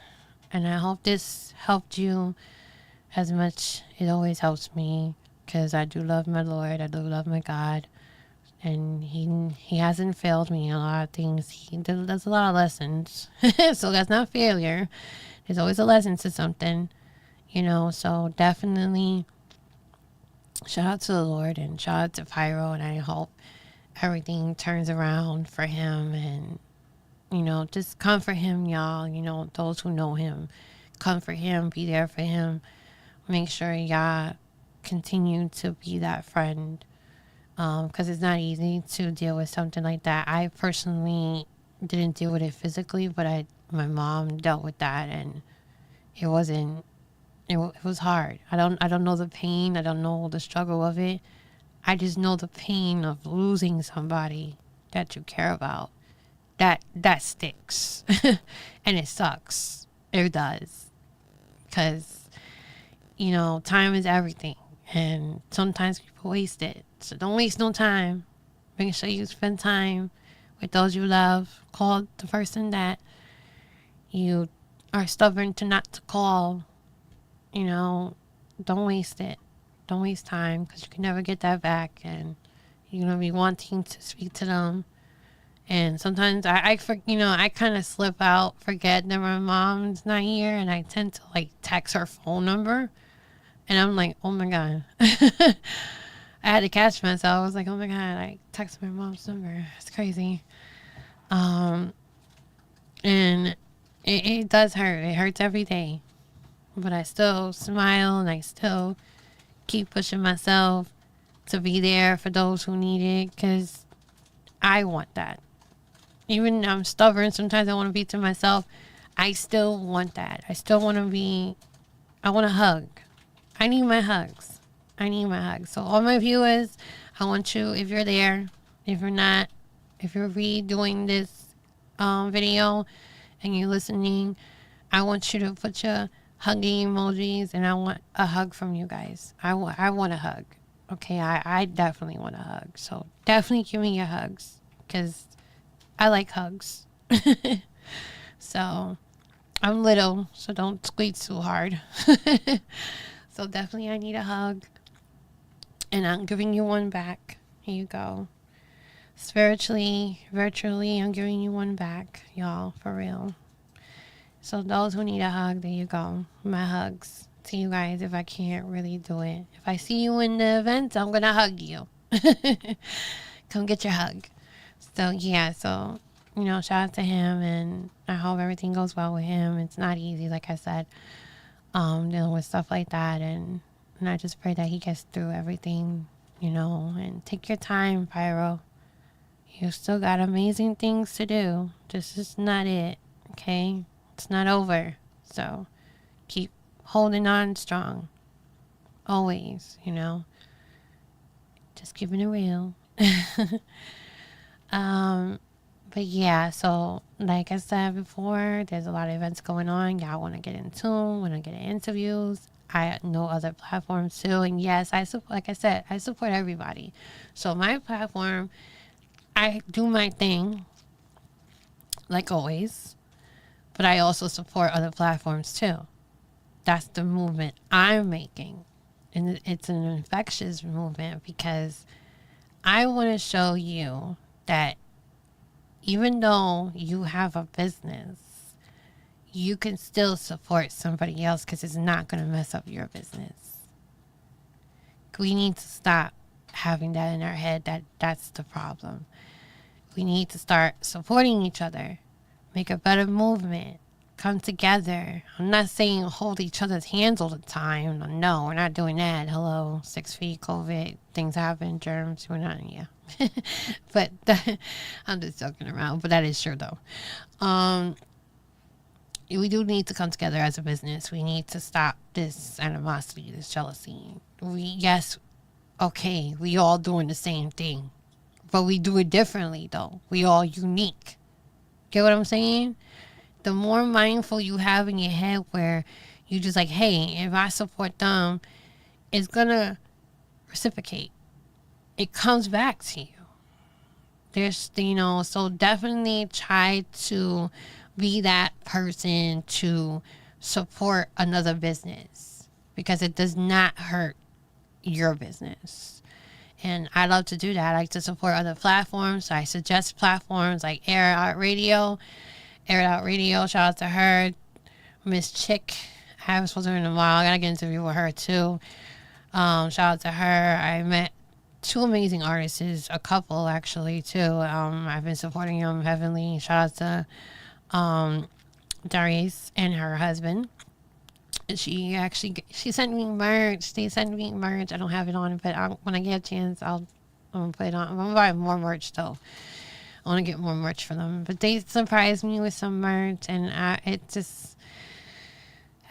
And I hope this helped you as much. It always helps me because I do love my Lord. I do love my God. And he hasn't failed me in a lot of things. He does a lot of lessons. So that's not failure. There's always a lesson to something, you know. So definitely shout out to the Lord and shout out to Pyro. And I hope everything turns around for him. And, you know, just comfort him, y'all. You know, those who know him, comfort him, be there for him. Make sure y'all continue to be that friend. Because it's not easy to deal with something like that. I personally didn't deal with it physically, but my mom dealt with that, and it was hard. I don't know the pain. I don't know the struggle of it. I just know the pain of losing somebody that you care about. That sticks, and it sucks. It does, because you know time is everything, and sometimes people waste it. So don't waste no time. Make sure you spend time with those you love. Call the person that you are stubborn to call. You know, don't waste it. Don't waste time because you can never get that back. And you're going to be wanting to speak to them. And sometimes I kind of slip out, forget that my mom's not here. And I tend to like text her phone number. And I'm like, oh my God. I had to catch myself. I was like, oh my God, I texted my mom's number. It's crazy. And it does hurt. It hurts every day. But I still smile and I still keep pushing myself to be there for those who need it because I want that. Even I'm stubborn. Sometimes I want to be to myself. I still want that. I want a hug. I need my hugs. So all my viewers, I want you, if you're there, if you're not, if you're redoing this video and you're listening, I want you to put your hugging emojis and I want a hug from you guys. I want a hug. Okay, I definitely want a hug. So definitely give me your hugs because I like hugs. So I'm little, so don't squeeze too hard. So definitely I need a hug. And I'm giving you one back. Here you go. Spiritually, virtually, I'm giving you one back, y'all, for real. So those who need a hug, there you go. My hugs to you guys if I can't really do it. If I see you in the event, I'm going to hug you. Come get your hug. So yeah, so shout out to him, and I hope everything goes well with him. It's not easy, like I said, dealing with stuff like that, and I just pray that he gets through everything, and take your time, Pyro. You still got amazing things to do. This is not it, okay? It's not over. So keep holding on strong. Always, just keeping it real. But yeah, so like I said before, there's a lot of events going on. Y'all want to get in tune, want to get interviews. I know other platforms too. And yes, like I said, I support everybody. So my platform, I do my thing, like always, but I also support other platforms too. That's the movement I'm making. And it's an infectious movement because I want to show you that even though you have a business, you can still support somebody else because it's not going to mess up your business. We need to stop having that in our head that that's the problem. We need to start supporting each other, make a better movement, come together. I'm not saying hold each other's hands all the time. No, we're not doing that. Hello, 6 feet, COVID, things happen, germs. We're not, yeah. But I'm just joking around, but that is true though. We do need to come together as a business. We need to stop this animosity, this jealousy. Okay, we all doing the same thing, but we do it differently though. We all unique. Get what I'm saying? The more mindful you have in your head where you just like, hey, if I support them, it's gonna reciprocate. It comes back to you. There's, so definitely try to be that person to support another business because it does not hurt your business. And I love to do that. I like to support other platforms. So I suggest platforms like Air Out Radio. Shout out to her. Miss Chick. I haven't spoken to her in a while. I got to get an interview with her too. Shout out to her. I met 2 amazing artists, a couple actually too. I've been supporting them heavily. Shout out to Darius and her husband. She sent me merch. They sent me merch. I don't have it on, but when I get a chance, I'm gonna put it on. I'm gonna buy more merch though. I want to get more merch for them, but they surprised me with some merch, and I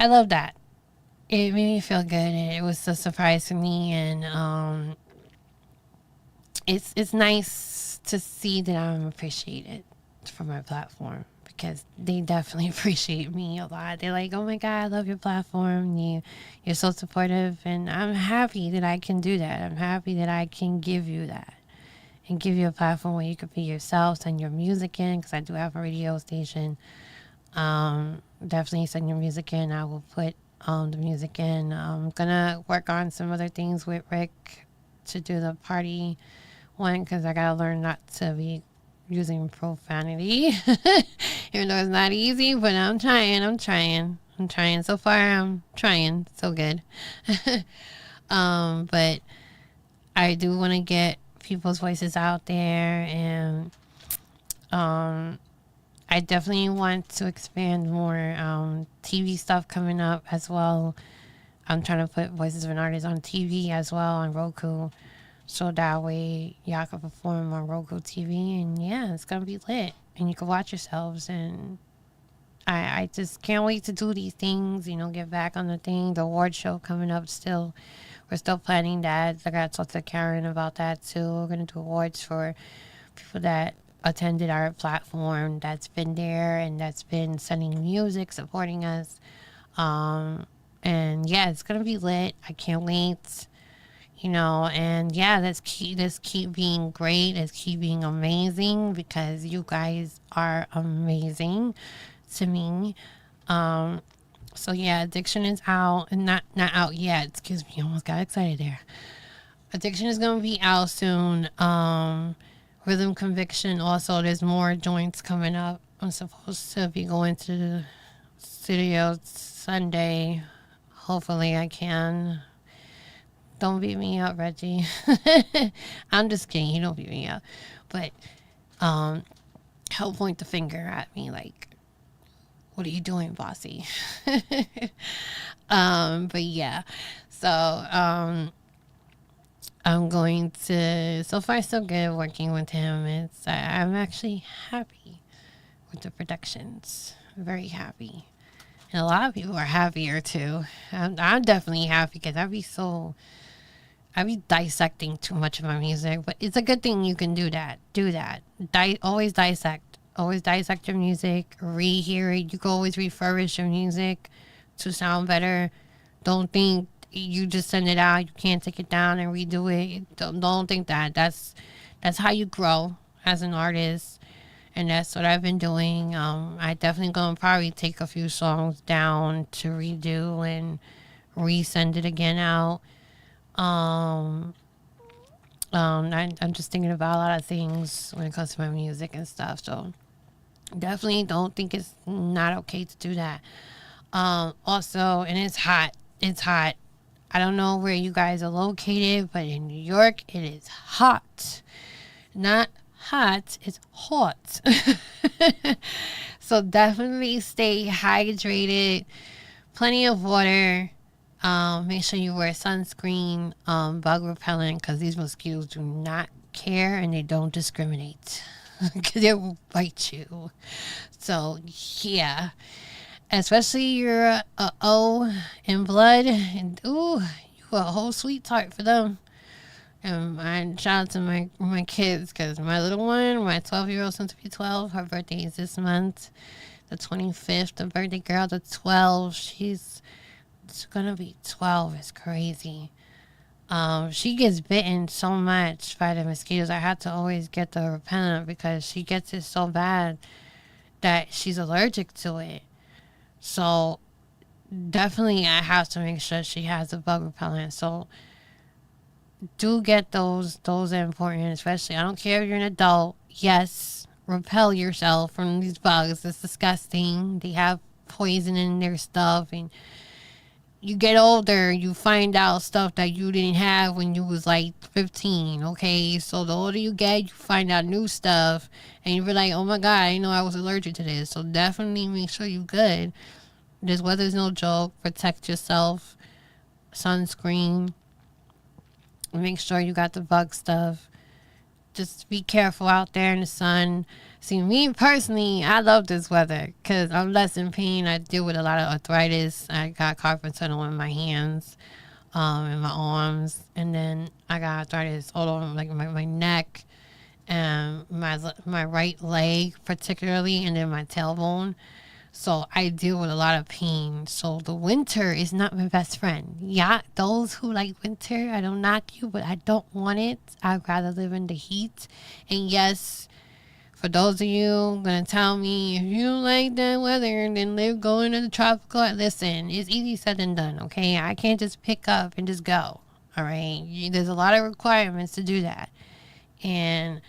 love that. It made me feel good, and it was a surprise for me, and it's nice to see that I'm appreciated for my platform because they definitely appreciate me a lot. They're like, oh my God, I love your platform. You're so supportive, and I'm happy that I can do that. I'm happy that I can give you that and give you a platform where you could be yourself, send your music in, because I do have a radio station. Definitely send your music in. I will put the music in. I'm gonna work on some other things with Rick to do the party one because I gotta learn not to be using profanity. Even though it's not easy, but I'm trying. So far, I'm trying. So good. But I do want to get people's voices out there, and I definitely want to expand more TV stuff coming up as well. I'm trying to put Voices of an Artist on TV as well on Roku, so that way y'all can perform on Roku TV, and yeah, it's gonna be lit, and you can watch yourselves. And I just can't wait to do these things, get back on the thing. The award show coming up still. We're still planning that. I got to talk to Karen about that too. We're going to do awards for people that attended our platform, that's been there and that's been sending music, supporting us. And yeah, it's going to be lit. I can't wait. And yeah, let's keep being great. Let's keep being amazing because you guys are amazing to me. So yeah, Addiction is out, and not out yet. Excuse me, almost got excited there. Addiction is gonna be out soon. Rhythm Conviction also. There's more joints coming up. I'm supposed to be going to the studio Sunday. Hopefully I can. Don't beat me up, Reggie. I'm just kidding. You don't beat me up, but He'll point the finger at me like, what are you doing, bossy? But yeah, so I'm going to, so far so good working with him. I'm actually happy with the productions. Very happy. And a lot of people are happier too. I'm definitely happy because I'd be dissecting too much of my music, but it's a good thing you can do that. Always dissect. Always dissect your music, rehear it. You can always refurbish your music to sound better. Don't think you just send it out. You can't take it down and redo it. Don't think that. That's how you grow as an artist, and that's what I've been doing. I definitely gonna probably take a few songs down to redo and resend it again out. Um, I'm just thinking about a lot of things when it comes to my music and stuff. So definitely don't think it's not okay to do that. Also, and it's hot. It's hot. I don't know where you guys are located, but in New York, it is hot. Not hot, it's hot. So definitely stay hydrated. Plenty of water. Make sure you wear sunscreen, bug repellent, because these mosquitoes do not care and they don't discriminate. Because they will bite you. So, yeah. Especially you're a O in blood. And, ooh, you a whole sweet tart for them. And I shout out to my kids, because my little one, my 12-year-old, soon to be 12, her birthday is this month. The 25th, the birthday girl, the 12. She's gonna be 12. It's crazy. She gets bitten so much by the mosquitoes. I had to always get the repellent because she gets it so bad that she's allergic to it. So definitely I have to make sure she has a bug repellent. So do get those. Those are important, especially, I don't care if you're an adult. Yes, repel yourself from these bugs. It's disgusting. They have poison in their stuff, and you get older, you find out stuff that you didn't have when you was like 15, okay? So the older you get, you find out new stuff, and you be like, oh my God, I know I was allergic to this. So definitely make sure you're good. This weather's no joke. Protect yourself. Sunscreen. Make sure you got the bug stuff. Just be careful out there in the sun. See, me personally, I love this weather because I'm less in pain. I deal with a lot of arthritis. I got carpal tunnel in my hands, in my arms, and then I got arthritis all over like my neck and my right leg particularly, and then my tailbone. So I deal with a lot of pain. So the winter is not my best friend. Yeah, those who like winter, I don't knock you, but I don't want it. I'd rather live in the heat. And yes, for those of you gonna tell me if you don't like that weather, then go into the tropical. Listen, it's easy said than done. Okay, I can't just pick up and just go. All right, there's a lot of requirements to do that, and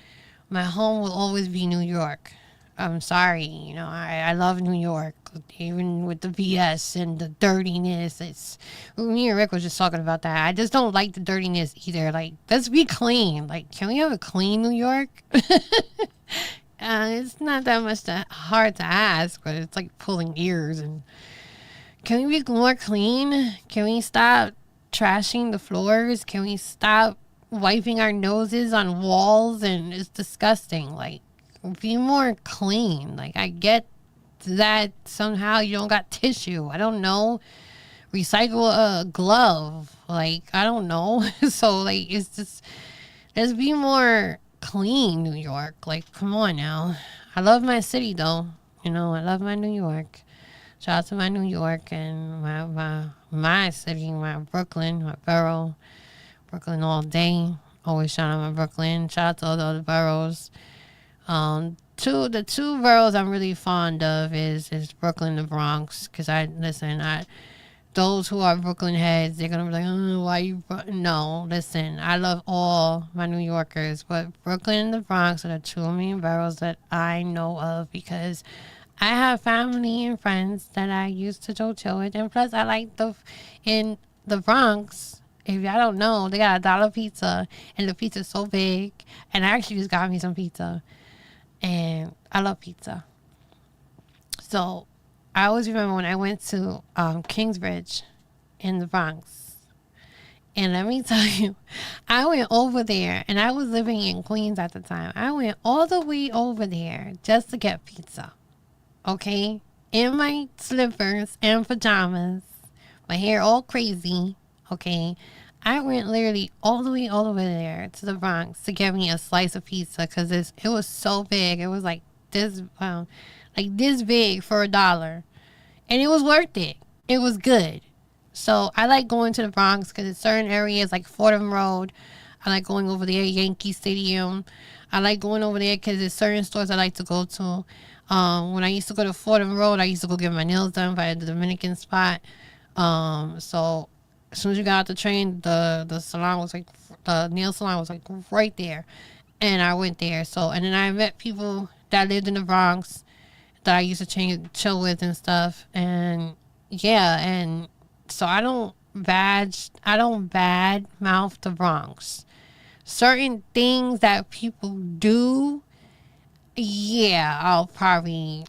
my home will always be New York. I'm sorry, I love New York, even with the BS and the dirtiness. Me and Rick was just talking about that. I just don't like the dirtiness either. Like, let's be clean. Like, can we have a clean New York? It's not that much hard to ask, but it's like pulling ears. And can we be more clean? Can we stop trashing the floors? Can we stop wiping our noses on walls? And it's disgusting. Like, be more clean. Like, I get that somehow you don't got tissue. I don't know. Recycle a glove. Like, I don't know. So, like, it's just, let's be more clean, New York. Like, come on now. I love my city, though. I love my New York. Shout out to my New York and my city, my Brooklyn, my borough. Brooklyn all day. Always shout out my Brooklyn. Shout out to all the other boroughs. The two boroughs I'm really fond of is Brooklyn and the Bronx, because those who are Brooklyn heads, they're gonna be like, oh, why you no, listen, I love all my New Yorkers, but Brooklyn and the Bronx are the two main boroughs that I know of, because I have family and friends that I used to go chill with, and plus I like in the Bronx. If y'all don't know, they got $1 pizza, and the pizza's so big, and I actually just got me some pizza. and I love pizza. So I always remember when I went to Kingsbridge in the Bronx. And let me tell you, I went over there, and I was living in Queens at the time. I went all the way over there just to get pizza. Okay? In my slippers and pajamas, my hair all crazy. Okay? I went literally all the way over there to the Bronx to get me a slice of pizza because it was so big. It was like this big for $1, and it was worth it. It was good. So I like going to the Bronx because in certain areas like Fordham Road, I like going over there, Yankee Stadium. I like going over there because there's certain stores I like to go to. When I used to go to Fordham Road, I used to go get my nails done by the Dominican spot. So as soon as you got out the train, the salon was like, the nail salon was like right there. And I went there. So, and then I met people that lived in the Bronx that I used to chill with and stuff. And yeah, and so I don't bad mouth the Bronx. Certain things that people do, yeah, I'll probably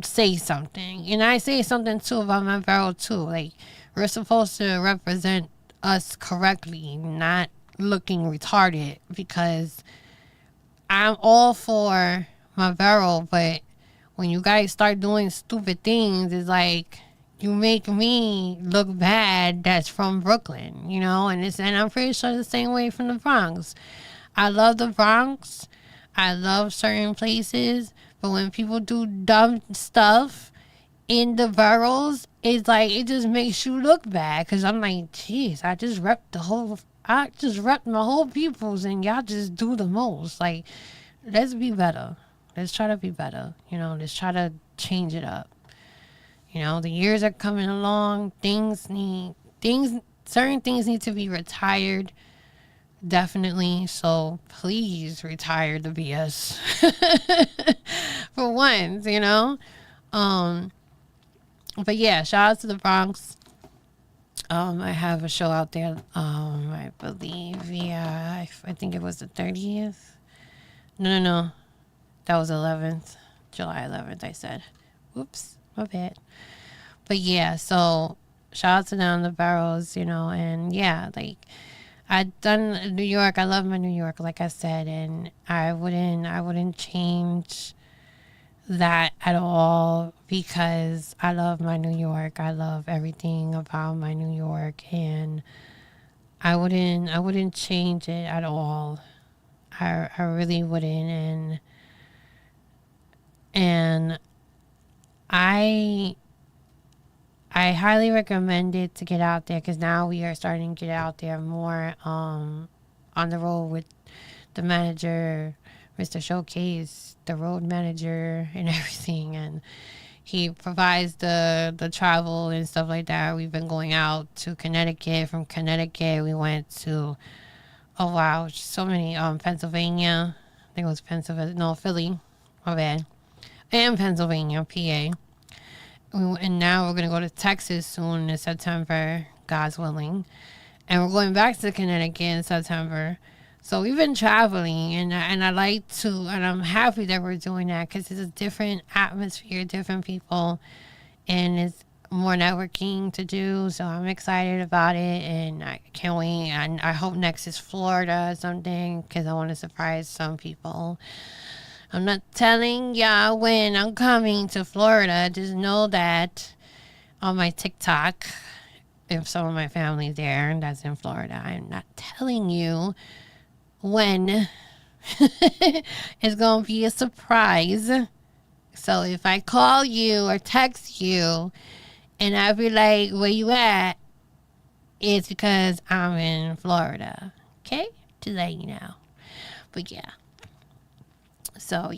say something. And I say something too about my barrel too. Like, we're supposed to represent us correctly, not looking retarded, because I'm all for my barrel, but when you guys start doing stupid things, it's like you make me look bad that's from Brooklyn, you know, and I'm pretty sure the same way from the Bronx. I love the Bronx. I love certain places, but when people do dumb stuff in the boroughs, it's like it just makes you look bad. Cause I'm like, geez, I just repped my whole peoples, and y'all just do the most. Like, let's be better. Let's try to be better. You know, let's try to change it up. You know, the years are coming along. Certain things need to be retired. Definitely. So please retire the BS for once, you know. But yeah, shout out to the Bronx. I have a show out there. I believe, yeah, I think it was the 30th. No, that was 11th, July 11th. I said, whoops, my bad. But yeah, so shout out to them, the Barrows, you know, and yeah, like I've done New York. I love my New York, like I said, and I wouldn't change that at all because I love my New York. I love everything about my New York, and I wouldn't change it at all. I really wouldn't, and I highly recommend it to get out there because now we are starting to get out there more on the road with the manager, Mr. Showcase, the road manager, and everything. And he provides the travel and stuff like that. We've been going out to Connecticut. From Connecticut, we went to, oh wow, so many, Pennsylvania. I think it was Pennsylvania. No, Philly. My bad. And Pennsylvania, PA. And now we're going to go to Texas soon in September, God's willing. And we're going back to Connecticut in September. So we've been traveling, and I like to, and I'm happy that we're doing that because it's a different atmosphere, different people, and it's more networking to do. So I'm excited about it, and I can't wait. And I hope next is Florida or something because I want to surprise some people. I'm not telling y'all when I'm coming to Florida. Just know that on my TikTok, if some of my family's there and that's in Florida, I'm not telling you when. It's going to be a surprise. So if I call you or text you and I be like, where you at? It's because I'm in Florida. Okay? To let you know. But yeah. So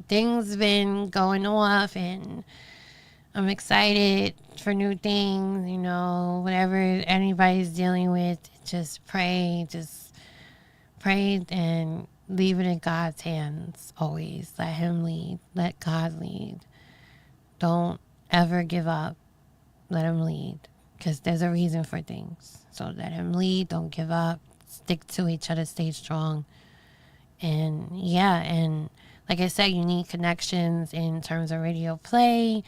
things been going off, and I'm excited for new things, you know, whatever anybody's dealing with, just pray and leave it in God's hands always. Let him lead, let God lead. Don't ever give up. Let him lead, because there's a reason for things. So let him lead, don't give up, stick to each other, stay strong. And like I said, you need connections in terms of radio play,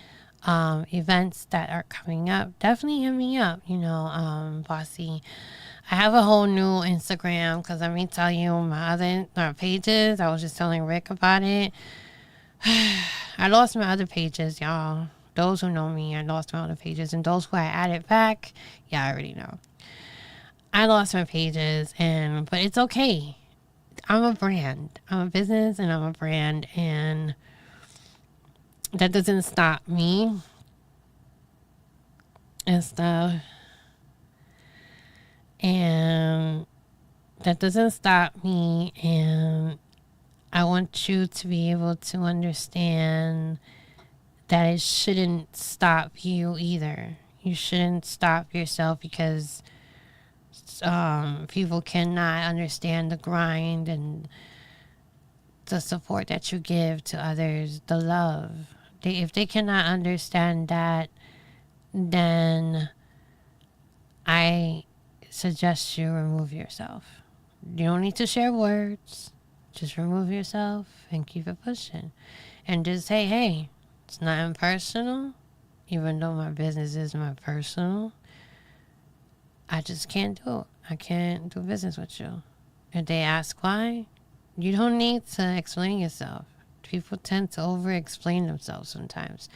events that are coming up. Definitely hit me up, Bossy. I have a whole new Instagram because let me tell you, my other pages, I was just telling Rick about it. I lost my other pages, y'all. Those who know me, I lost my other pages. And those who I added back, yeah, I already know. I lost my pages, but it's okay. I'm a brand. I'm a business and I'm a brand. And that doesn't stop me and stuff. And that doesn't stop me. And I want you to be able to understand that it shouldn't stop you either. You shouldn't stop yourself because people cannot understand the grind and the support that you give to others, the love. If they cannot understand that, then I suggest you remove yourself. You don't need to share words. Just remove yourself and keep it pushing. And just say, hey, it's not impersonal. Even though my business is my personal, I just can't do it. I can't do business with you. If they ask why, you don't need to explain yourself. People tend to over-explain themselves sometimes.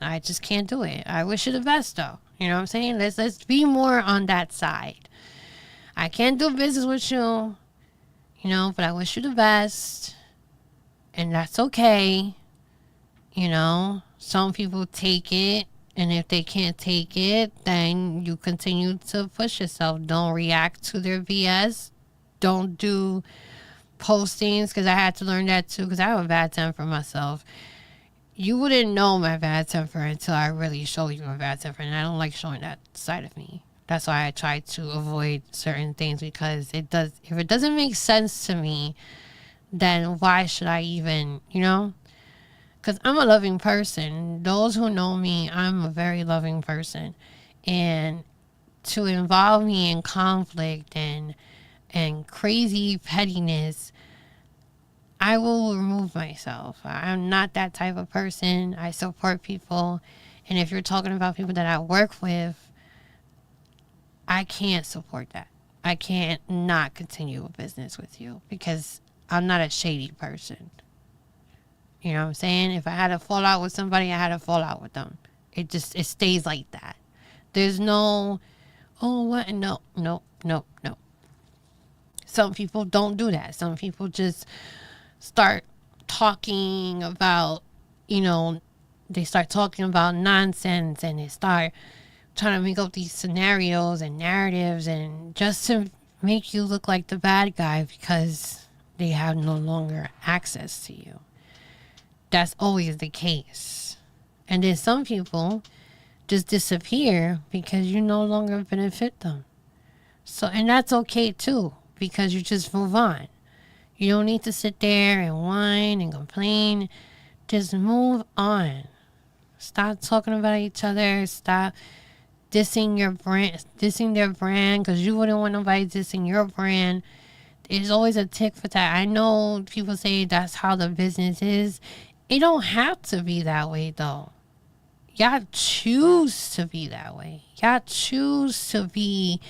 I just can't do it. I wish you the best, though. You know what I'm saying? Let's be more on that side. I can't do business with you, but I wish you the best. And that's okay. Some people take it. And if they can't take it, then you continue to push yourself. Don't react to their BS. Don't do postings, because I had to learn that too, because I have a bad temper myself. You wouldn't know my bad temper until I really show you my bad temper, and I don't like showing that side of me. That's why I try to avoid certain things, because if it doesn't make sense to me, then why should I even, because I'm a loving person. Those who know me, I'm a very loving person. And to involve me in conflict and crazy pettiness, I will remove myself. I'm not that type of person. I support people. And if you're talking about people that I work with, I can't support that. I can't not continue a business with you because I'm not a shady person. You know what I'm saying? If I had a fallout with somebody, I had a fallout with them. It stays like that. There's no, oh, what? No. Some people don't do that. Some people just start talking about, they start talking about nonsense and they start trying to make up these scenarios and narratives and just to make you look like the bad guy because they have no longer access to you. That's always the case. And then some people just disappear because you no longer benefit them. So, and that's okay too, because you just move on. You don't need to sit there and whine and complain. Just move on. Stop talking about each other. Stop dissing their brand, because you wouldn't want nobody dissing your brand. There's always a tick for that. I know people say that's how the business is. It don't have to be that way, though. Y'all choose to be that way. Y'all choose to be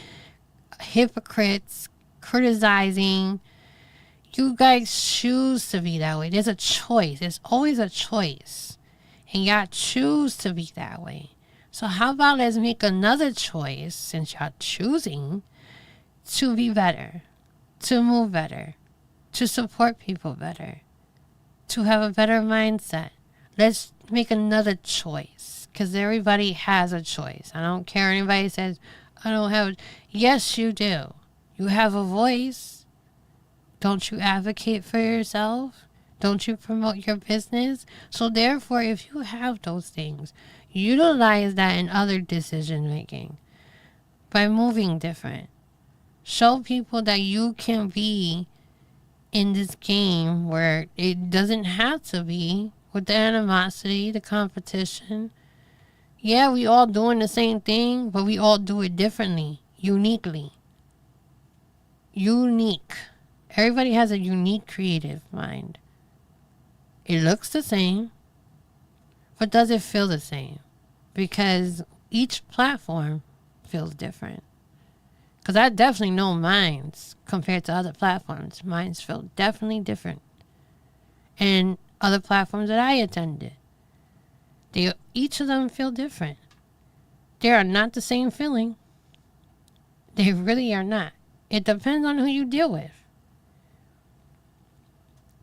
hypocrites, criticizing. You guys choose to be that way. There's a choice. There's always a choice. And y'all choose to be that way. So how about let's make another choice, since y'all choosing to be better, to move better, to support people better, to have a better mindset. Let's make another choice, because everybody has a choice. I don't care anybody says, I don't have. Yes, you do. You have a voice. Don't you advocate for yourself? Don't you promote your business? So therefore, if you have those things, utilize that in other decision making by moving different. Show people that you can be in this game where it doesn't have to be with the animosity, the competition. Yeah, we all doing the same thing, but we all do it differently, uniquely. Unique. Everybody has a unique creative mind. It looks the same, but does it feel the same? Because each platform feels different. Because I definitely know mine's compared to other platforms. Mine's feel definitely different. And other platforms that I attended, each of them feel different. They are not the same feeling. They really are not. It depends on who you deal with.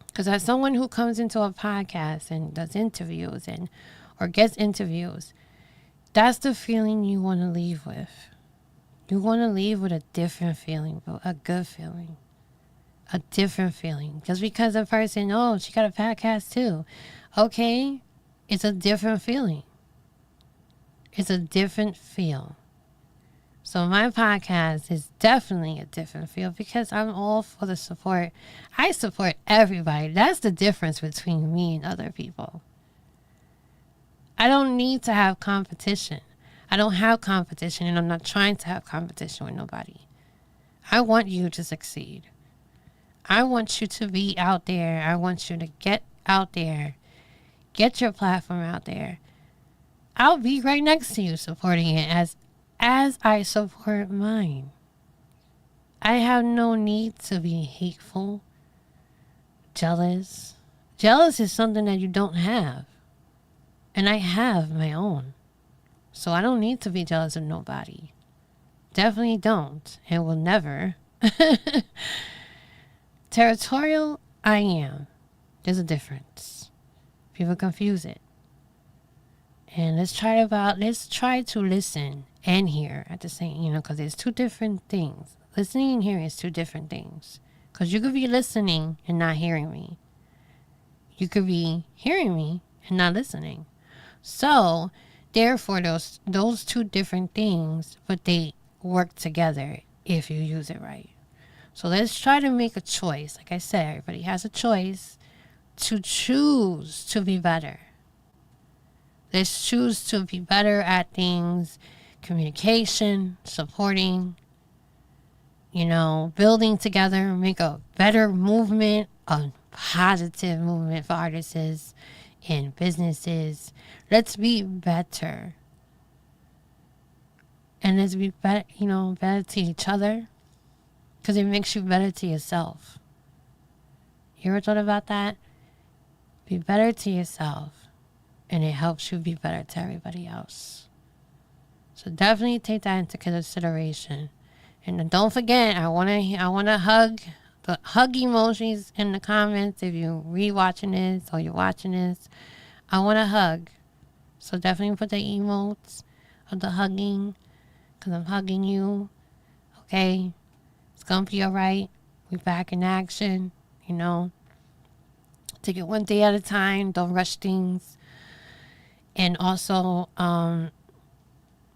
Because as someone who comes into a podcast and does interviews or gets interviews, that's the feeling you want to leave with. You want to leave with a different feeling, a good feeling, a different feeling. Just because a person, oh, she got a podcast too. Okay, it's a different feeling. It's a different feel. So my podcast is definitely a different feel because I'm all for the support. I support everybody. That's the difference between me and other people. I don't need to have competition. I don't have competition, and I'm not trying to have competition with nobody. I want you to succeed. I want you to be out there. I want you to get out there. Get your platform out there. I'll be right next to you supporting it as I support mine. I have no need to be hateful, jealous. Jealous is something that you don't have. And I have my own. So I don't need to be jealous of nobody. Definitely don't. And will never. Territorial, I am. There's a difference. People confuse it. And let's try to listen and hear at the same, because there's two different things. Listening and hearing is two different things. Because you could be listening and not hearing me. You could be hearing me and not listening. So, therefore, those two different things, but they work together if you use it right. So let's try to make a choice. Like I said, everybody has a choice to choose to be better. Let's choose to be better at things, communication, supporting, building together, make a better movement, a positive movement for artists and businesses. Let's be better. And let's be better, better to each other. Because it makes you better to yourself. You ever thought about that? Be better to yourself. And it helps you be better to everybody else. So definitely take that into consideration. And don't forget, I wanna hug the hug emojis in the comments if you re-watching this or you're watching this. I want to hug. So definitely put the emotes of the hugging, because I'm hugging you. Okay? It's going to be all right. We're back in action, Take it one day at a time. Don't rush things. And also,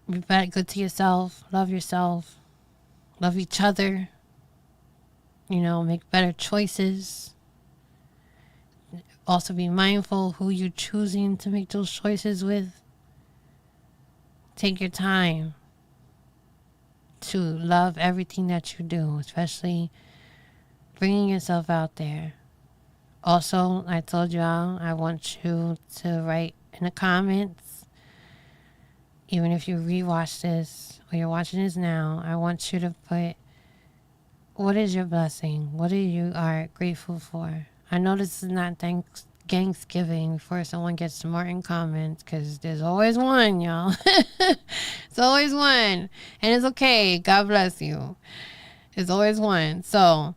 be better, good to yourself. Love yourself. Love each other. Make better choices. Also be mindful who you're choosing to make those choices with. Take your time to love everything that you do, especially bringing yourself out there. Also, I told y'all, I want you to write in the comments, even if you rewatch this or you're watching this now, I want you to put, what is your blessing? What are you grateful for? I know this is not Thanksgiving before someone gets more in comments, because there's always one, y'all. It's always one. And it's okay. God bless you. It's always one. So,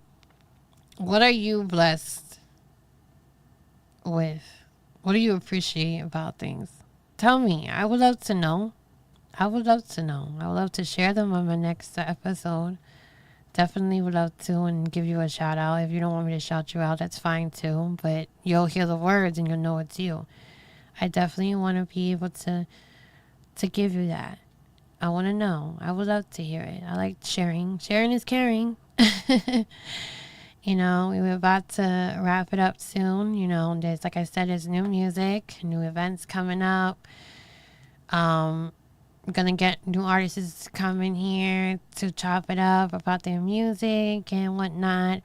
what are you blessed with? What do you appreciate about things? Tell me. I would love to know. I would love to share them on my next episode. Definitely would love to, and give you a shout out. If you don't want me to shout you out, that's fine too. But you'll hear the words and you'll know it's you. I definitely want to be able to give you that. I want to know. I would love to hear it. I like sharing. Sharing is caring. We're about to wrap it up soon. There's, like I said, there's new music, new events coming up. I'm going to get new artists coming here to chop it up about their music and whatnot.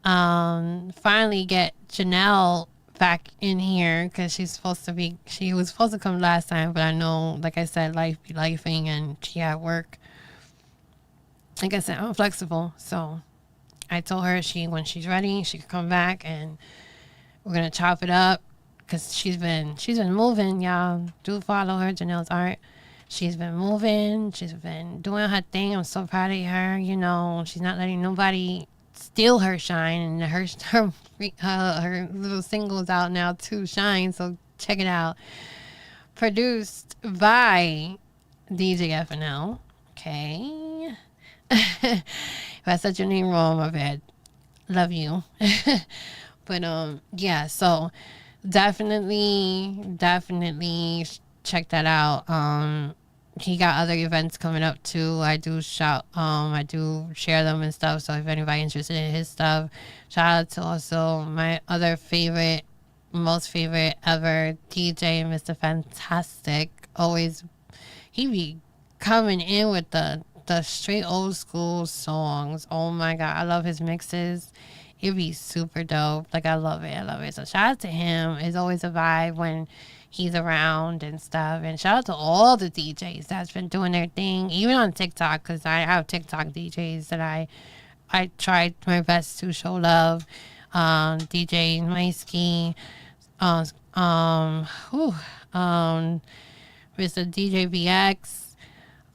Finally get Janelle back in here because she was supposed to come last time, but I know, like I said, life be lifing and she had work. Like I said, I'm flexible, so I told her when she's ready, she could come back and we're gonna chop it up because she's been moving. Y'all do follow her, Janelle's Art. She's been moving. She's been doing her thing. I'm so proud of her. You know, she's not letting nobody steal her shine, and her little singles out now too. Shine, so check it out. Produced by DJ FNL. Okay. If I said your name wrong, my bad. Love you. But yeah, so definitely check that out. He got other events coming up too. I do share them and stuff. So if anybody interested in his stuff, shout out to also my other most favorite ever DJ, Mr. Fantastic. Always, he be coming in with the straight old school songs. Oh my God, I love his mixes. It'd be super dope. Like, I love it. So shout out to him. It's always a vibe when he's around and stuff. And shout out to all the DJs that's been doing their thing, even on TikTok, because I have TikTok DJs that I tried my best to show love. DJ Maisky, Mr. DJ VX,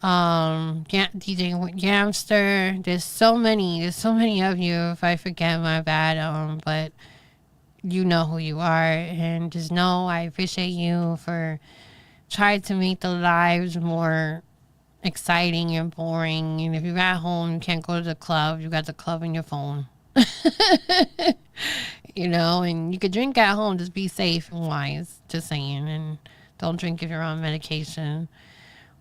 DJ Yamster. There's so many of you. If I forget, my bad. But you know who you are, and just know I appreciate you for trying to make the lives more exciting and boring. And if you're at home, you can't go to the club, you got the club in your phone. You know, and you could drink at home, just be safe and wise, just saying, and don't drink if you're on medication.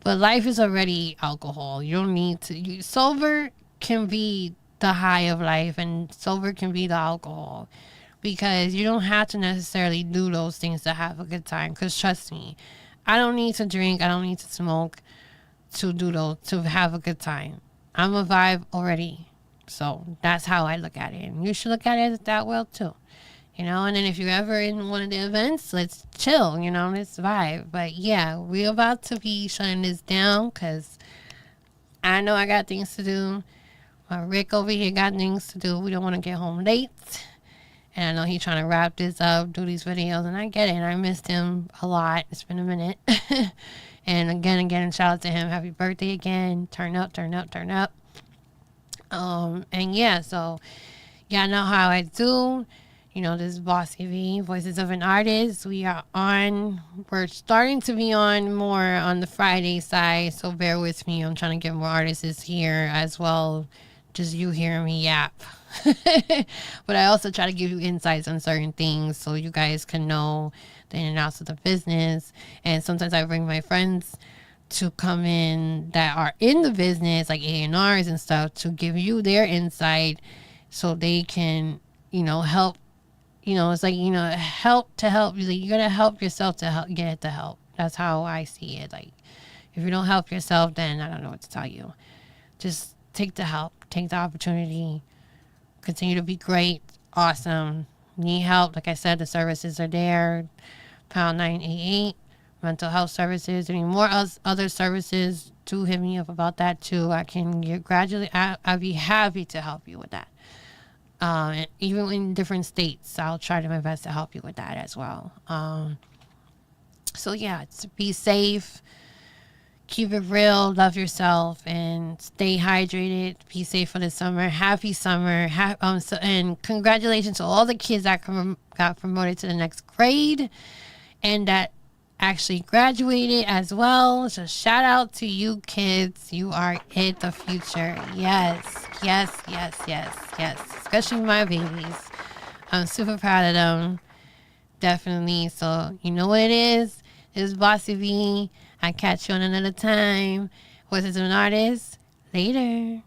But life is already alcohol. You don't need to. Sober can be the high of life, and sober can be the alcohol. Because you don't have to necessarily do those things to have a good time. Because trust me, I don't need to drink, I don't need to smoke to do those, to have a good time. I'm a vibe already. So that's how I look at it. And you should look at it that well too. You know, and then if you're ever in one of the events, let's chill, you know, let's vibe. But yeah, we're about to be shutting this down because I know I got things to do. Rick over here got things to do. We don't want to get home late. And I know he's trying to wrap this up, do these videos, and I get it. And I missed him a lot. It's been a minute. And again, shout out to him. Happy birthday again. Turn up. And yeah, so y'all know how I do. You know, this is Bossy V, Voices of an Artist. We're starting to be on more on the Friday side, so bear with me. I'm trying to get more artists here as well. Just you hearing me yap. But I also try to give you insights on certain things so you guys can know the in and outs of the business. And sometimes I bring my friends to come in that are in the business, like A&Rs and stuff, to give you their insight so they can, you know, help. You know, it's like, you know, help. You gotta help yourself to get the help. That's how I see it. Like, if you don't help yourself, then I don't know what to tell you. Just take the help, take the opportunity, continue to be great, awesome. Need help? Like I said, the services are there. Pound 988, mental health services. Any more other services? Do hit me up about that too. I can get gradually. I'd be happy to help you with that. Even in different states, I'll try to my best to help you with that as well. So yeah, be safe, keep it real, love yourself, and stay hydrated. Be safe for the summer. Happy summer. And congratulations to all the kids that got promoted to the next grade and that actually graduated as well. So shout out to you kids. You are the future. Yes. Especially my babies. I'm super proud of them. Definitely. So you know what it is. This is Bossy V. I catch you on another time. Voices of an Artist. Later.